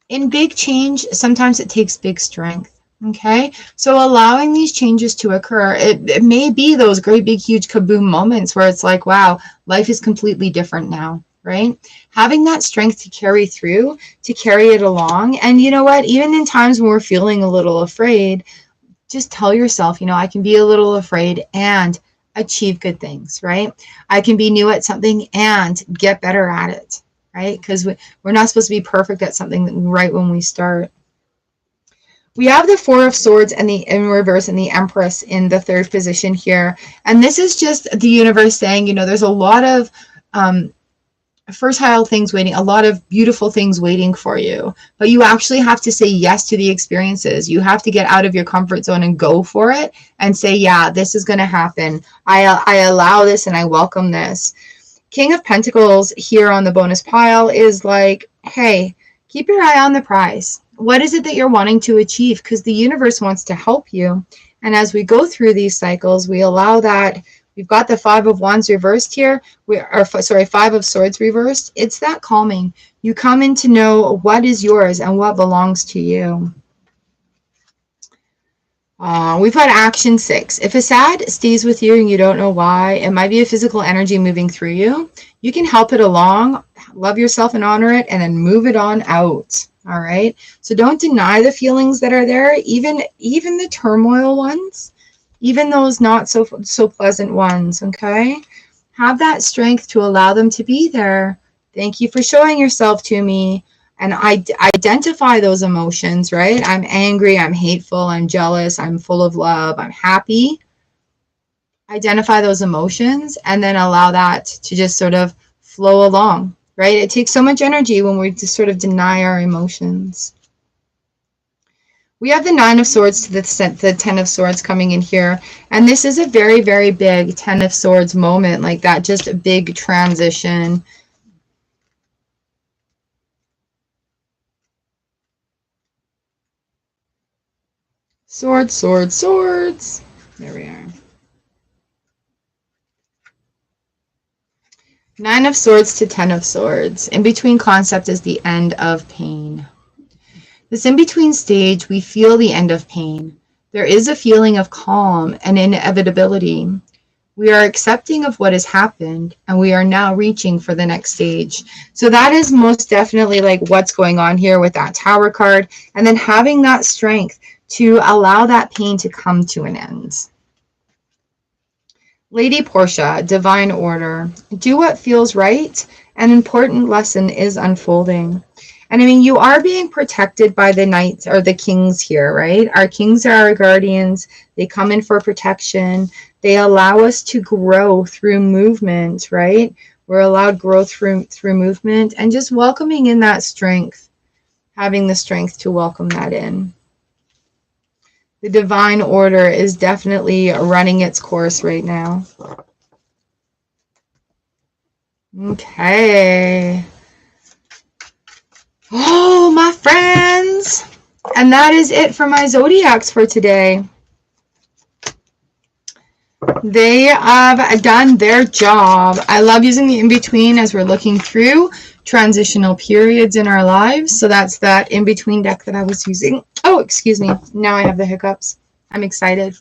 In big change, sometimes it takes big strength. Okay, so allowing these changes to occur, it may be those great big huge kaboom moments where it's like, wow, life is completely different now, right? Having that strength to carry through, to carry it along. And you know what, even in times when we're feeling a little afraid, just tell yourself, you know, I can be a little afraid and achieve good things, right? I can be new at something and get better at it, right? Because we're not supposed to be perfect at something right when we start. We have the Four of Swords and in reverse and the Empress in the third position here. And this is just the universe saying, you know, there's a lot of fertile things waiting, a lot of beautiful things waiting for you. But you actually have to say yes to the experiences. You have to get out of your comfort zone and go for it and say, yeah, this is going to happen. I allow this and I welcome this. King of Pentacles here on the bonus pile is like, hey, keep your eye on the prize. What is it that you're wanting to achieve? Because the universe wants to help you. And as we go through these cycles, we allow that. We've got the Five of Wands reversed here. Five of Swords reversed. It's that calming. You come in to know what is yours and what belongs to you. We've got action 6. If a sad stays with you and you don't know why, it might be a physical energy moving through you. You can help it along, love yourself and honor it, and then move it on out. All right. So don't deny the feelings that are there, even the turmoil ones, even those not so pleasant ones. Okay. Have that strength to allow them to be there. Thank you for showing yourself to me. And I identify those emotions, right? I'm angry, I'm hateful, I'm jealous, I'm full of love, I'm happy. Identify those emotions and then allow that to just sort of flow along, right? It takes so much energy when we just sort of deny our emotions. We have the Nine of Swords to the Ten of Swords coming in here. And this is a very, very big Ten of Swords moment, like that, just a big transition. Swords, swords, swords. There we are. Nine of Swords to Ten of Swords. In between concept is the end of pain. This in-between stage, we feel the end of pain. There is a feeling of calm and inevitability. We are accepting of what has happened, and we are now reaching for the next stage. So that is most definitely like what's going on here with that Tower card, and then having that strength to allow that pain to come to an end. Lady Portia, Divine Order. Do what feels right. An important lesson is unfolding. And I mean, you are being protected by the knights or the kings here, right? Our kings are our guardians. They come in for protection. They allow us to grow through movement, right? We're allowed growth through movement and just welcoming in that strength, having the strength to welcome that in. The Divine Order is definitely running its course right now. Okay. Oh, my friends. And that is it for my zodiacs for today. They have done their job. I love using the in-between as we're looking through transitional periods in our lives. So that's that in-between deck that I was using. Oh, excuse me. Now I have the hiccups. I'm excited.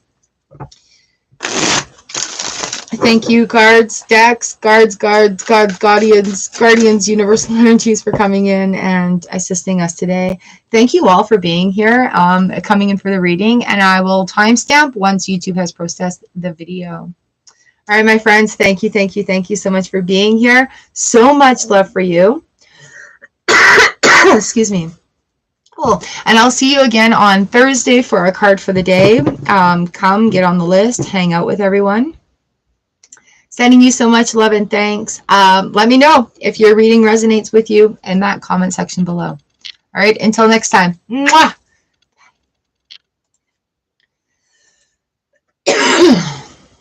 Thank you, cards, decks, guardians, universal energies for coming in and assisting us today. Thank you all for being here, coming in for the reading, and I will timestamp once YouTube has processed the video. All right, my friends, thank you, thank you, thank you so much for being here. So much love for you. Excuse me. Cool. And I'll see you again on Thursday for our card for the day. Come, get on the list, hang out with everyone. Sending you so much love and thanks. Let me know if your reading resonates with you in that comment section below. All right, until next time. Mwah!